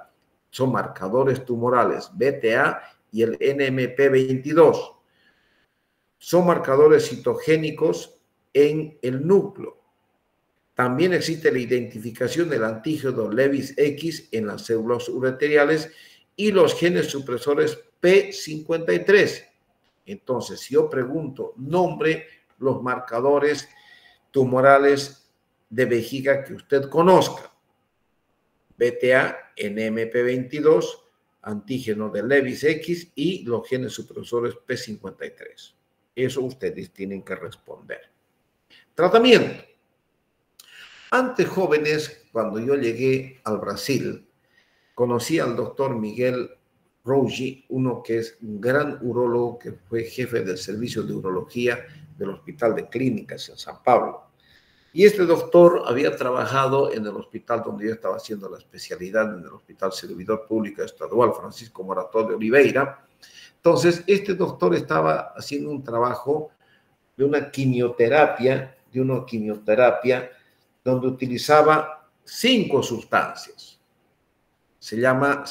Son marcadores tumorales BTA y el NMP22. Son marcadores citogénicos en el núcleo. También existe la identificación del antígeno Lewis X en las células ureteriales y los genes supresores P53. Entonces, si yo pregunto, nombre los marcadores tumorales de vejiga que usted conozca. BTA, NMP22, antígeno de Lewis X y los genes supresores P53. Eso ustedes tienen que responder. Tratamiento. Antes, jóvenes, cuando yo llegué al Brasil, conocí al doctor Miguel Rougi, uno que es un gran urólogo, que fue jefe del servicio de urología del Hospital de Clínicas en San Pablo. Y este doctor había trabajado en el hospital donde yo estaba haciendo la especialidad, en el Hospital Servidor Público Estadual Francisco Morato de Oliveira. Entonces, este doctor estaba haciendo un trabajo de una quimioterapia, donde utilizaba 5 sustancias. Se llamaba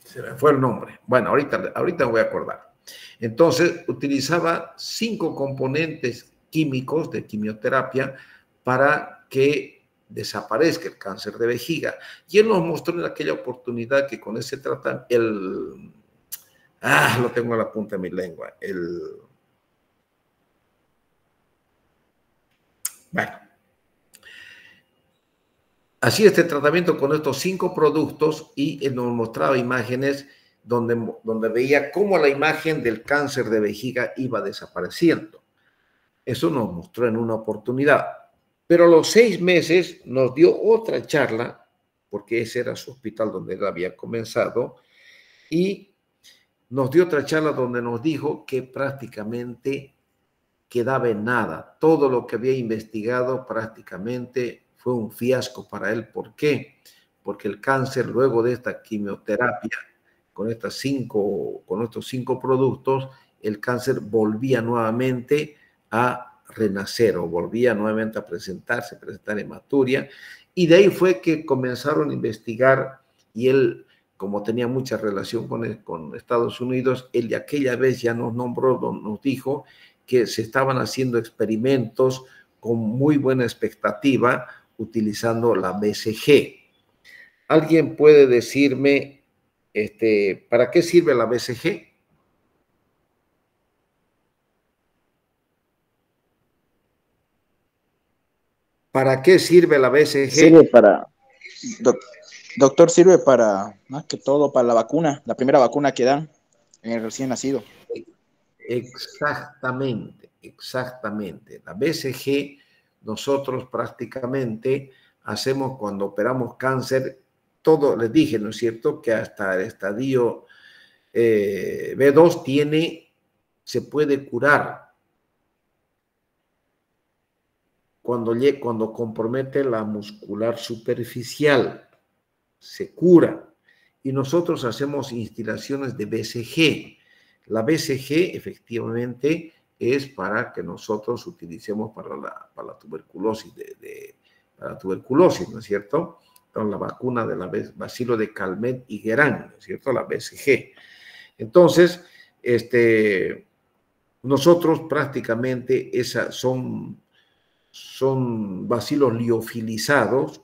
se me fue el nombre. Bueno, ahorita me voy a acordar. Entonces, utilizaba 5 componentes químicos de quimioterapia para que desaparezca el cáncer de vejiga. Y él nos mostró en aquella oportunidad que con ese tratamiento, lo tengo en la punta de mi lengua, bueno, hacía este tratamiento con estos 5 productos y él nos mostraba imágenes donde veía cómo la imagen del cáncer de vejiga iba desapareciendo. Eso nos mostró en una oportunidad. Pero a los 6 meses nos dio otra charla, porque ese era su hospital donde él había comenzado, y nos dio otra charla donde nos dijo que prácticamente quedaba en nada. Todo lo que había investigado prácticamente fue un fiasco para él. ¿Por qué? Porque el cáncer, luego de esta quimioterapia, con estos 5 productos, el cáncer volvía nuevamente a renacer o volvía nuevamente a presentar hematuria, y de ahí fue que comenzaron a investigar, y él, como tenía mucha relación con Estados Unidos, él de aquella vez ya nos nombró, nos dijo que se estaban haciendo experimentos con muy buena expectativa utilizando la BCG. ¿Alguien puede decirme para qué sirve la BCG? ¿Para qué sirve la BCG? Sirve para, doctor, sirve para, más que todo, para la vacuna, la primera vacuna que dan en el recién nacido. Exactamente. La BCG nosotros prácticamente hacemos cuando operamos cáncer, todo, les dije, ¿no es cierto?, que hasta el estadio B2 se puede curar. Cuando compromete la muscular superficial, se cura. Y nosotros hacemos instilaciones de BCG. La BCG efectivamente es para que nosotros utilicemos para la tuberculosis, para la tuberculosis, ¿no es cierto? Con la vacuna de la bacilo de Calmette y Guerin, ¿no es cierto? La BCG. Entonces, nosotros prácticamente son bacilos liofilizados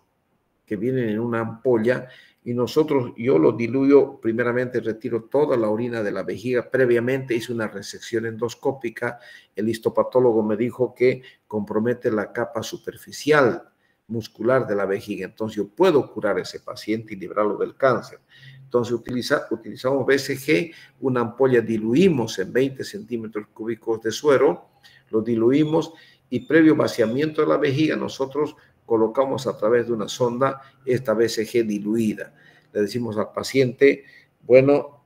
que vienen en una ampolla, y yo lo diluyo, primeramente retiro toda la orina de la vejiga. Previamente hice una resección endoscópica. El histopatólogo me dijo que compromete la capa superficial muscular de la vejiga. Entonces yo puedo curar a ese paciente y librarlo del cáncer. Entonces utilizamos BCG, una ampolla, diluimos en 20 centímetros cúbicos de suero, lo diluimos, y previo vaciamiento de la vejiga nosotros colocamos a través de una sonda esta BCG diluida. Le decimos al paciente, bueno,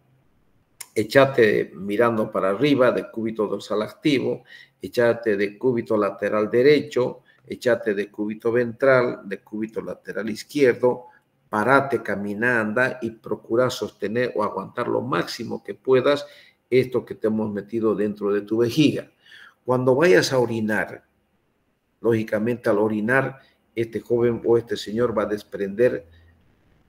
échate mirando para arriba de cúbito dorsal activo, échate de cúbito lateral derecho, echate de cúbito ventral, de cúbito lateral izquierdo, parate, camina, anda y procura sostener o aguantar lo máximo que puedas esto que te hemos metido dentro de tu vejiga. Cuando vayas a orinar, lógicamente al orinar, este joven o este señor va a desprender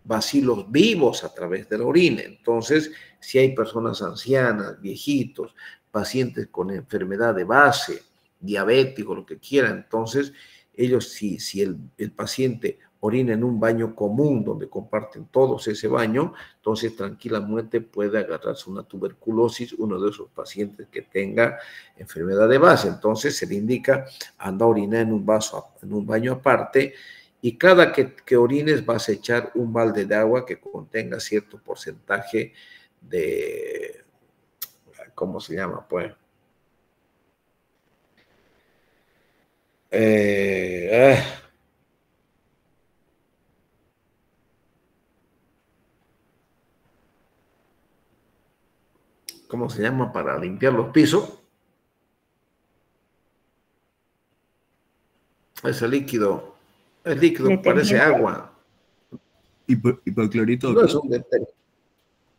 bacilos vivos a través de la orina. Entonces, si hay personas ancianas, viejitos, pacientes con enfermedad de base, diabéticos, lo que quieran, entonces ellos, si el paciente orina en un baño común donde comparten todos ese baño, entonces tranquilamente puede agarrarse una tuberculosis, uno de esos pacientes que tenga enfermedad de base. Entonces se le indica anda a orinar en un baño aparte, y cada que orines vas a echar un balde de agua que contenga cierto porcentaje de, ¿cómo se llama? Pues, ¿cómo se llama? Para limpiar los pisos. Ese líquido, es líquido, parece Detergente. agua. Hipoclorito, No es doctor. un detergente.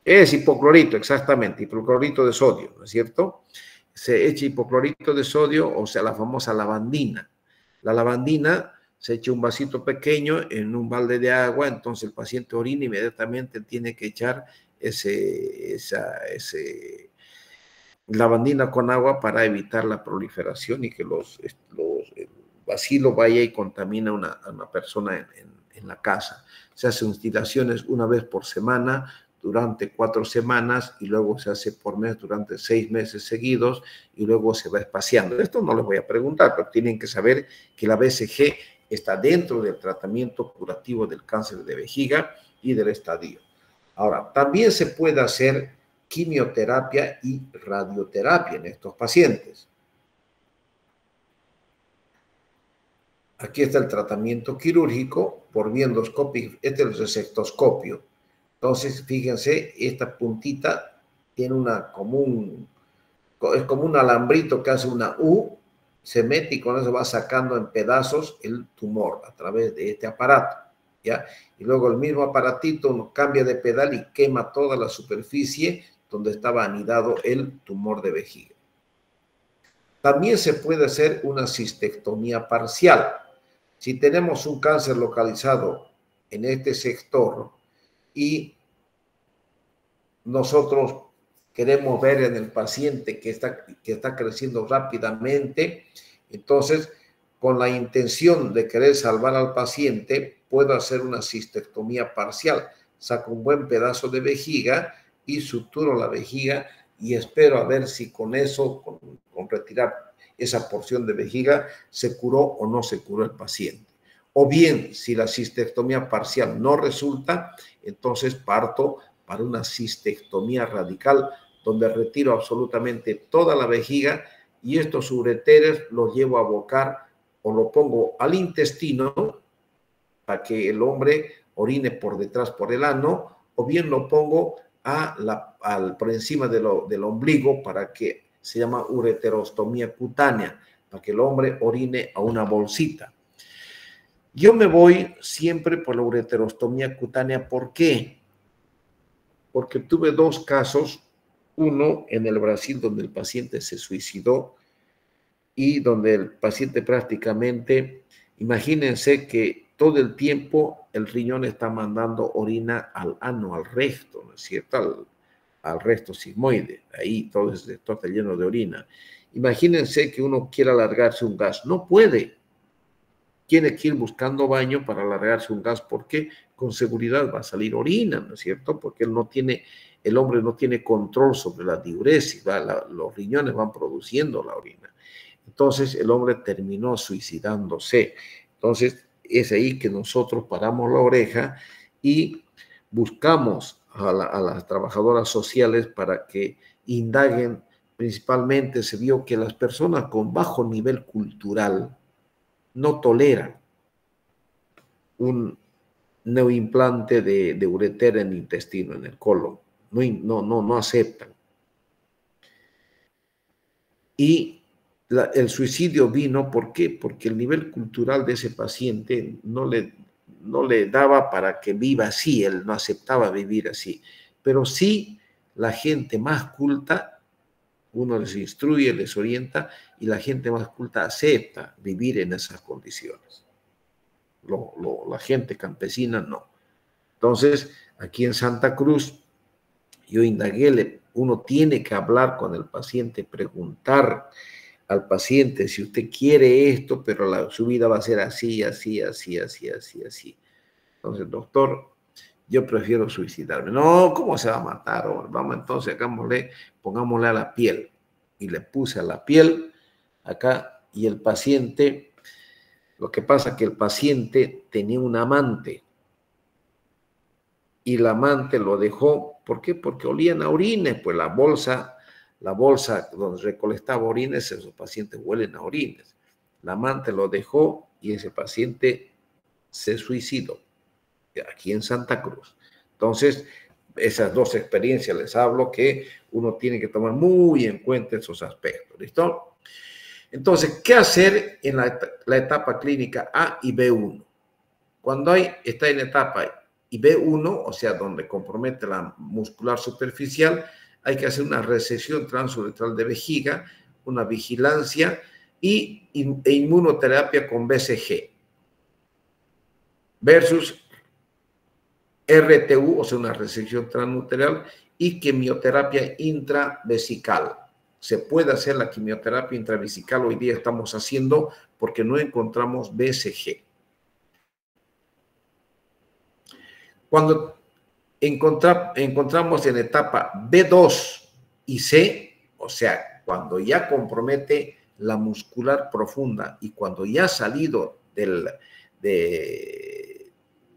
Es hipoclorito, exactamente, hipoclorito de sodio, ¿no es cierto? Se echa hipoclorito de sodio, o sea, la famosa lavandina. La lavandina se echa un vasito pequeño en un balde de agua, entonces el paciente orina, inmediatamente tiene que echar ese lavandina con agua para evitar la proliferación y que el bacilo vaya y contamina a una persona en la casa. Se hacen instilaciones una vez por semana durante 4 semanas y luego se hace por mes durante 6 meses seguidos y luego se va espaciando. Esto no les voy a preguntar, pero tienen que saber que la BCG está dentro del tratamiento curativo del cáncer de vejiga y del estadio. Ahora, también se puede hacer quimioterapia y radioterapia en estos pacientes. Aquí está el tratamiento quirúrgico por vía endoscópica. Este es el resectoscopio. Entonces, fíjense, esta puntita tiene es como un alambrito que hace una U, se mete y con eso va sacando en pedazos el tumor a través de este aparato, ¿ya? Y luego el mismo aparatito uno cambia de pedal y quema toda la superficie donde estaba anidado el tumor de vejiga. También se puede hacer una cistectomía parcial. Si tenemos un cáncer localizado en este sector y nosotros queremos ver en el paciente que está creciendo rápidamente, entonces, con la intención de querer salvar al paciente, puedo hacer una cistectomía parcial. Saco un buen pedazo de vejiga y suturo la vejiga y espero a ver si con eso, con retirar esa porción de vejiga, se curó o no se curó el paciente. O bien, si la cistectomía parcial no resulta, entonces parto para una cistectomía radical, donde retiro absolutamente toda la vejiga y estos ureteres los llevo a bocar o lo pongo al intestino para que el hombre orine por detrás por el ano, o bien lo pongo por encima del ombligo para que se llama ureterostomía cutánea, para que el hombre orine a una bolsita. Yo me voy siempre por la ureterostomía cutánea. ¿Por qué? Porque tuve 2 casos, uno en el Brasil donde el paciente se suicidó y donde el paciente prácticamente, imagínense que todo el tiempo el riñón está mandando orina al ano, al recto, ¿no es cierto? Al recto sigmoide, ahí todo está lleno de orina. Imagínense que uno quiera alargarse un gas, no puede. Tiene que ir buscando baño para alargarse un gas, porque con seguridad va a salir orina, ¿no es cierto? Porque el hombre no tiene control sobre la diuresis, los riñones van produciendo la orina. Entonces el hombre terminó suicidándose. Entonces es ahí que nosotros paramos la oreja y buscamos a las trabajadoras sociales para que indaguen. Principalmente se vio que las personas con bajo nivel cultural no toleran un neoimplante de ureter en el intestino, en el colon. No aceptan. Y el suicidio vino, ¿por qué? Porque el nivel cultural de ese paciente no le daba para que viva así, él no aceptaba vivir así. Pero sí, la gente más culta, uno les instruye, les orienta, y la gente más culta acepta vivir en esas condiciones. La gente campesina no. Entonces, aquí en Santa Cruz, yo indagué, uno tiene que hablar con el paciente, preguntar al paciente si usted quiere esto, pero su vida va a ser así, así, así, así, así, así. Entonces, doctor, yo prefiero suicidarme. No, ¿cómo se va a matar? Vamos entonces, pongámosle a la piel. Y le puse a la piel acá, y el paciente, lo que pasa es que el paciente tenía un amante, y el amante lo dejó. ¿Por qué? Porque olían a orines, pues la bolsa donde recolectaba orines, esos pacientes huelen a orines. La amante lo dejó y ese paciente se suicidó aquí en Santa Cruz. Entonces, esas dos experiencias les hablo que uno tiene que tomar muy en cuenta esos aspectos. ¿Listo? Entonces, ¿qué hacer en la etapa clínica A y B1? Cuando está en etapa y B1, o sea, donde compromete la muscular superficial, hay que hacer una resección transuretral de vejiga, una vigilancia e inmunoterapia con BCG versus RTU, o sea, una resección transuretral, y quimioterapia intravesical. Se puede hacer la quimioterapia intravesical, hoy día estamos haciendo porque no encontramos BCG. Cuando encontramos en etapa B2 y C, o sea, cuando ya compromete la muscular profunda y cuando ya ha salido de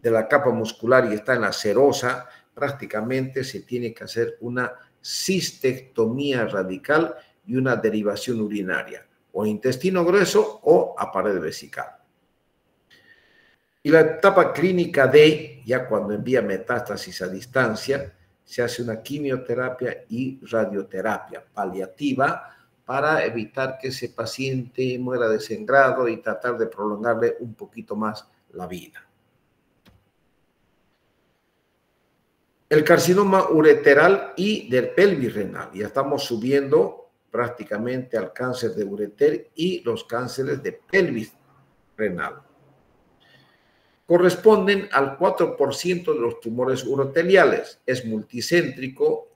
la capa muscular y está en la serosa, prácticamente se tiene que hacer una cistectomía radical y una derivación urinaria, o intestino grueso o a pared vesical. Y la etapa clínica D, ya cuando envía metástasis a distancia, se hace una quimioterapia y radioterapia paliativa para evitar que ese paciente muera desangrado y tratar de prolongarle un poquito más la vida. El carcinoma ureteral y del pelvis renal. Ya estamos subiendo prácticamente al cáncer de ureter y los cánceres de pelvis renal. Corresponden al 4% de los tumores uroteliales. Es multicéntrico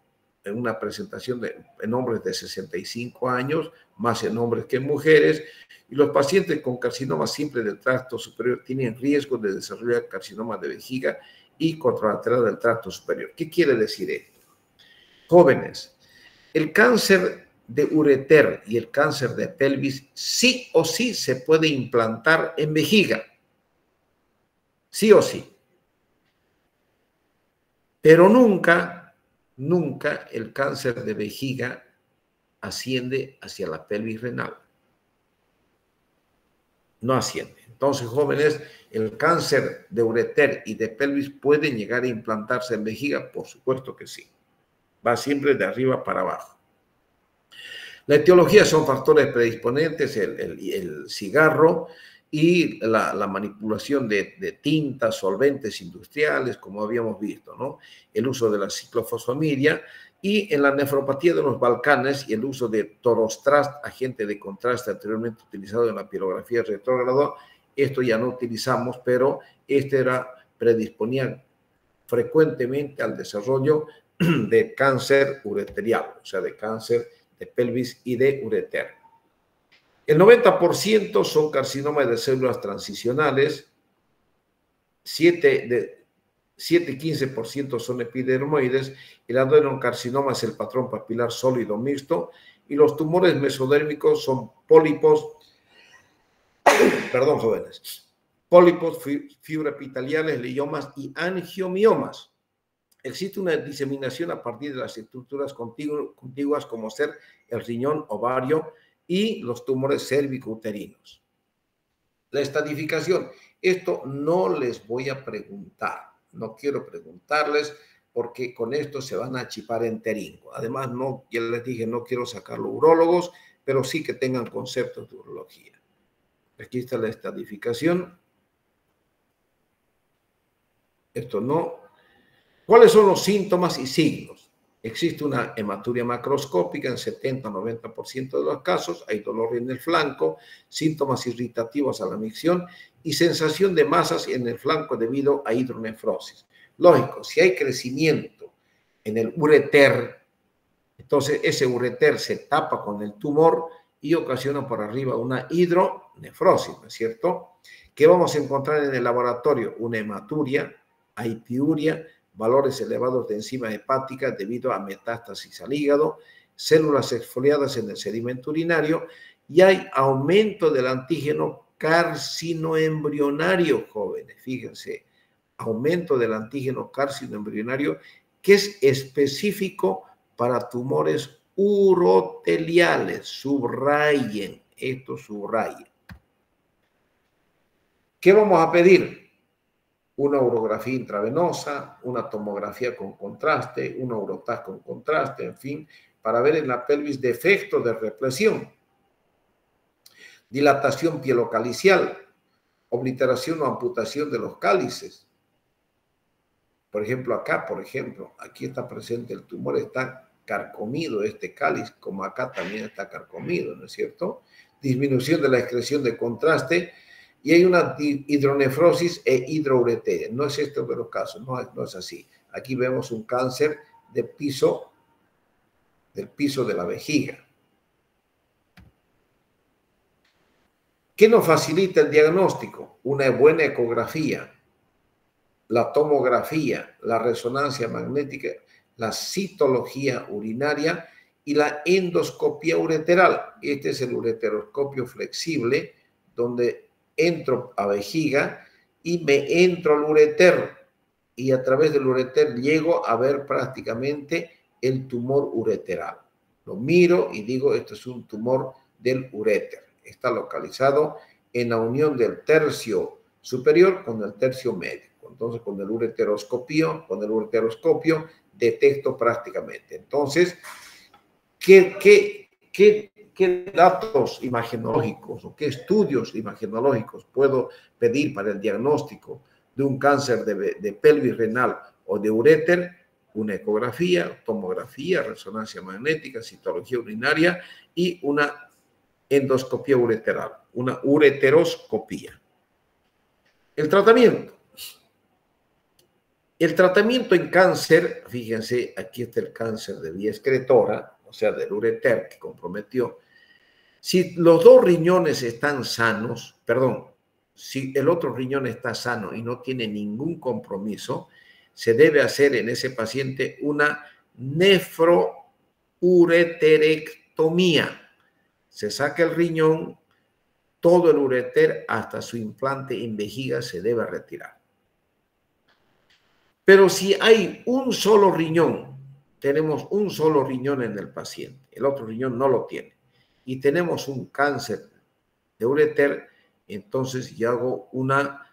en una presentación en hombres de 65 años, más en hombres que en mujeres, y los pacientes con carcinoma simple del tracto superior tienen riesgo de desarrollar carcinoma de vejiga y contralateral del tracto superior. ¿Qué quiere decir esto? Jóvenes, el cáncer de ureter y el cáncer de pelvis sí o sí se puede implantar en vejiga. Sí o sí. Pero nunca el cáncer de vejiga asciende hacia la pelvis renal. No asciende. Entonces, jóvenes, el cáncer de ureter y de pelvis pueden llegar a implantarse en vejiga, por supuesto que sí. Va siempre de arriba para abajo. La etiología son factores predisponentes, el cigarro y la manipulación de tintas, solventes industriales, como habíamos visto, ¿no? El uso de la ciclofosfamidia y en la nefropatía de los Balcanes y el uso de torostrast, agente de contraste anteriormente utilizado en la pirografía retrógrado. Esto ya no utilizamos, pero predisponía frecuentemente al desarrollo de cáncer ureterial, o sea, de cáncer de pelvis y de ureter. El 90% son carcinomas de células transicionales, 7-15% son epidermoides, el adenocarcinoma es el patrón papilar sólido mixto, y los tumores mesodérmicos son pólipos, jóvenes, pólipos fibroepiteliales, gliomas y angiomiomas. Existe una diseminación a partir de las estructuras contiguas como ser el riñón, ovario y los tumores cérvico-uterinos. La estadificación, esto no les voy a preguntar, no quiero preguntarles porque con esto se van a chipar enteringo. Además, ya les dije, no quiero sacar los urólogos, pero sí que tengan conceptos de urología. Aquí está la estadificación. Esto no. ¿Cuáles son los síntomas y signos? Existe una hematuria macroscópica en 70-90% de los casos, hay dolor en el flanco, síntomas irritativos a la micción y sensación de masas en el flanco debido a hidronefrosis. Lógico, si hay crecimiento en el ureter, entonces ese ureter se tapa con el tumor y ocasiona por arriba una hidronefrosis, ¿no es cierto? ¿Qué vamos a encontrar en el laboratorio? Una hematuria, hay piuria, valores elevados de enzima hepática debido a metástasis al hígado, células exfoliadas en el sedimento urinario y hay aumento del antígeno carcinoembrionario, jóvenes. Fíjense, aumento del antígeno carcinoembrionario que es específico para tumores uroteliales. Subrayen, esto subrayen. ¿Qué vamos a pedir? Una urografía intravenosa, una tomografía con contraste, una uroTAC con contraste, en fin, para ver en la pelvis defecto de represión, dilatación pielocalicial, obliteración o amputación de los cálices. Por ejemplo, acá, aquí está presente el tumor, está carcomido este cáliz, como acá también está carcomido, ¿no es cierto? Disminución de la excreción de contraste, y hay una hidronefrosis e hidroureteria. No es este de los casos, no es así. Aquí vemos un cáncer del piso de la vejiga. ¿Qué nos facilita el diagnóstico? Una buena ecografía, la tomografía, la resonancia magnética, la citología urinaria y la endoscopia ureteral. Este es el ureteroscopio flexible, donde entro a vejiga y me entro al ureter y a través del ureter llego a ver prácticamente el tumor ureteral. Lo miro y digo, esto es un tumor del uréter. Está localizado en la unión del tercio superior con el tercio medio. Entonces, con el ureteroscopio detecto prácticamente. Entonces, ¿qué datos imagenológicos o qué estudios imagenológicos puedo pedir para el diagnóstico de un cáncer de pelvis renal o de uréter? Una ecografía, tomografía, resonancia magnética, citología urinaria y una endoscopia ureteral, una ureteroscopía. El tratamiento. El tratamiento en cáncer, fíjense, aquí está el cáncer de vía excretora, o sea, del ureter que comprometió. Si los dos riñones están sanos, si el otro riñón está sano y no tiene ningún compromiso, se debe hacer en ese paciente una nefroureterectomía. Se saca el riñón, todo el ureter hasta su implante en vejiga se debe retirar. Pero si hay un solo riñón, tenemos un solo riñón en el paciente, el otro riñón no lo tiene, y tenemos un cáncer de ureter, entonces yo hago una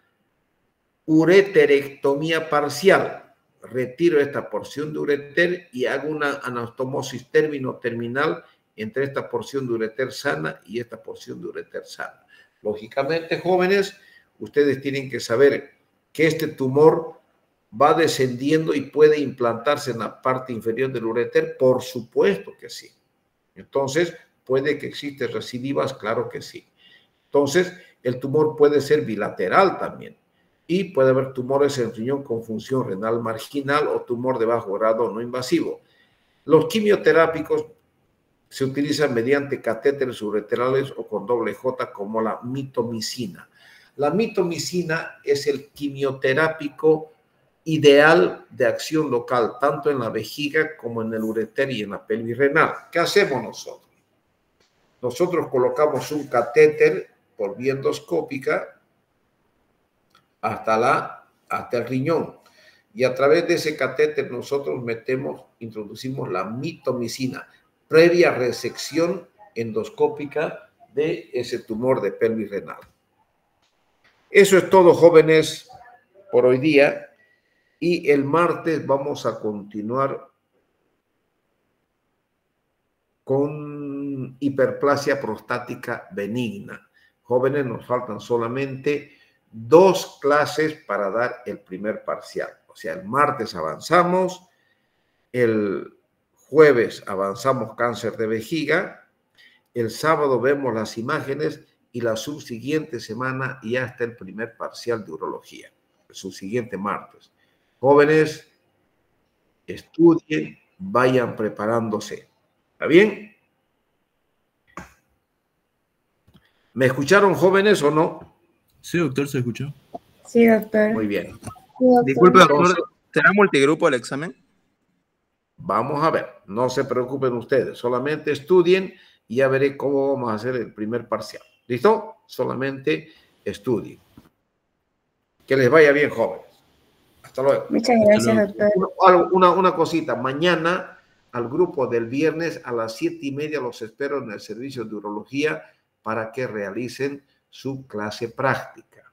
ureterectomía parcial. Retiro esta porción de ureter y hago una anastomosis término-terminal entre esta porción de ureter sana y esta porción de ureter sana. Lógicamente, jóvenes, ustedes tienen que saber que este tumor va descendiendo y puede implantarse en la parte inferior del ureter, por supuesto que sí. Entonces, puede que existen recidivas, claro que sí. Entonces, el tumor puede ser bilateral también. Y puede haber tumores en riñón con función renal marginal o tumor de bajo grado no invasivo. Los quimioterápicos se utilizan mediante catéteres ureterales o con doble J como la mitomicina. La mitomicina es el quimioterápico ideal de acción local, tanto en la vejiga como en el ureter y en la pelvis renal. ¿Qué hacemos nosotros? Nosotros colocamos un catéter por vía endoscópica hasta el riñón. Y a través de ese catéter nosotros introducimos la mitomicina, previa resección endoscópica de ese tumor de pelvis renal. Eso es todo, jóvenes, por hoy día. Y el martes vamos a continuar con hiperplasia prostática benigna. Jóvenes, nos faltan solamente 2 clases para dar el primer parcial. O sea, el martes avanzamos, el jueves avanzamos cáncer de vejiga, el sábado vemos las imágenes y la subsiguiente semana ya está el primer parcial de urología, el subsiguiente martes. Jóvenes, estudien, vayan preparándose. ¿Está bien? ¿Me escucharon, jóvenes, o no? Sí, doctor, se escuchó. Sí, doctor. Muy bien. Sí, doctor. Disculpe, doctor, ¿será multigrupo el examen? Vamos a ver, no se preocupen ustedes, solamente estudien y ya veré cómo vamos a hacer el primer parcial. ¿Listo? Solamente estudien. Que les vaya bien, jóvenes. Hasta luego. Muchas gracias, doctor. Una cosita, mañana al grupo del viernes a las 7:30 los espero en el servicio de urología para que realicen su clase práctica.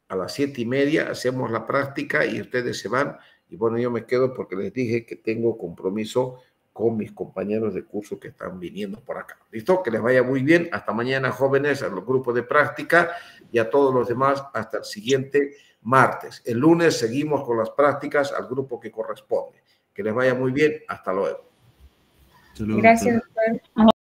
A las 7:30 hacemos la práctica y ustedes se van. Y bueno, yo me quedo porque les dije que tengo compromiso con mis compañeros de curso que están viniendo por acá. ¿Listo? Que les vaya muy bien. Hasta mañana, jóvenes, a los grupos de práctica y a todos los demás hasta el siguiente martes. El lunes seguimos con las prácticas al grupo que corresponde. Que les vaya muy bien. Hasta luego. Hasta luego, Gracias, doctor. doctor.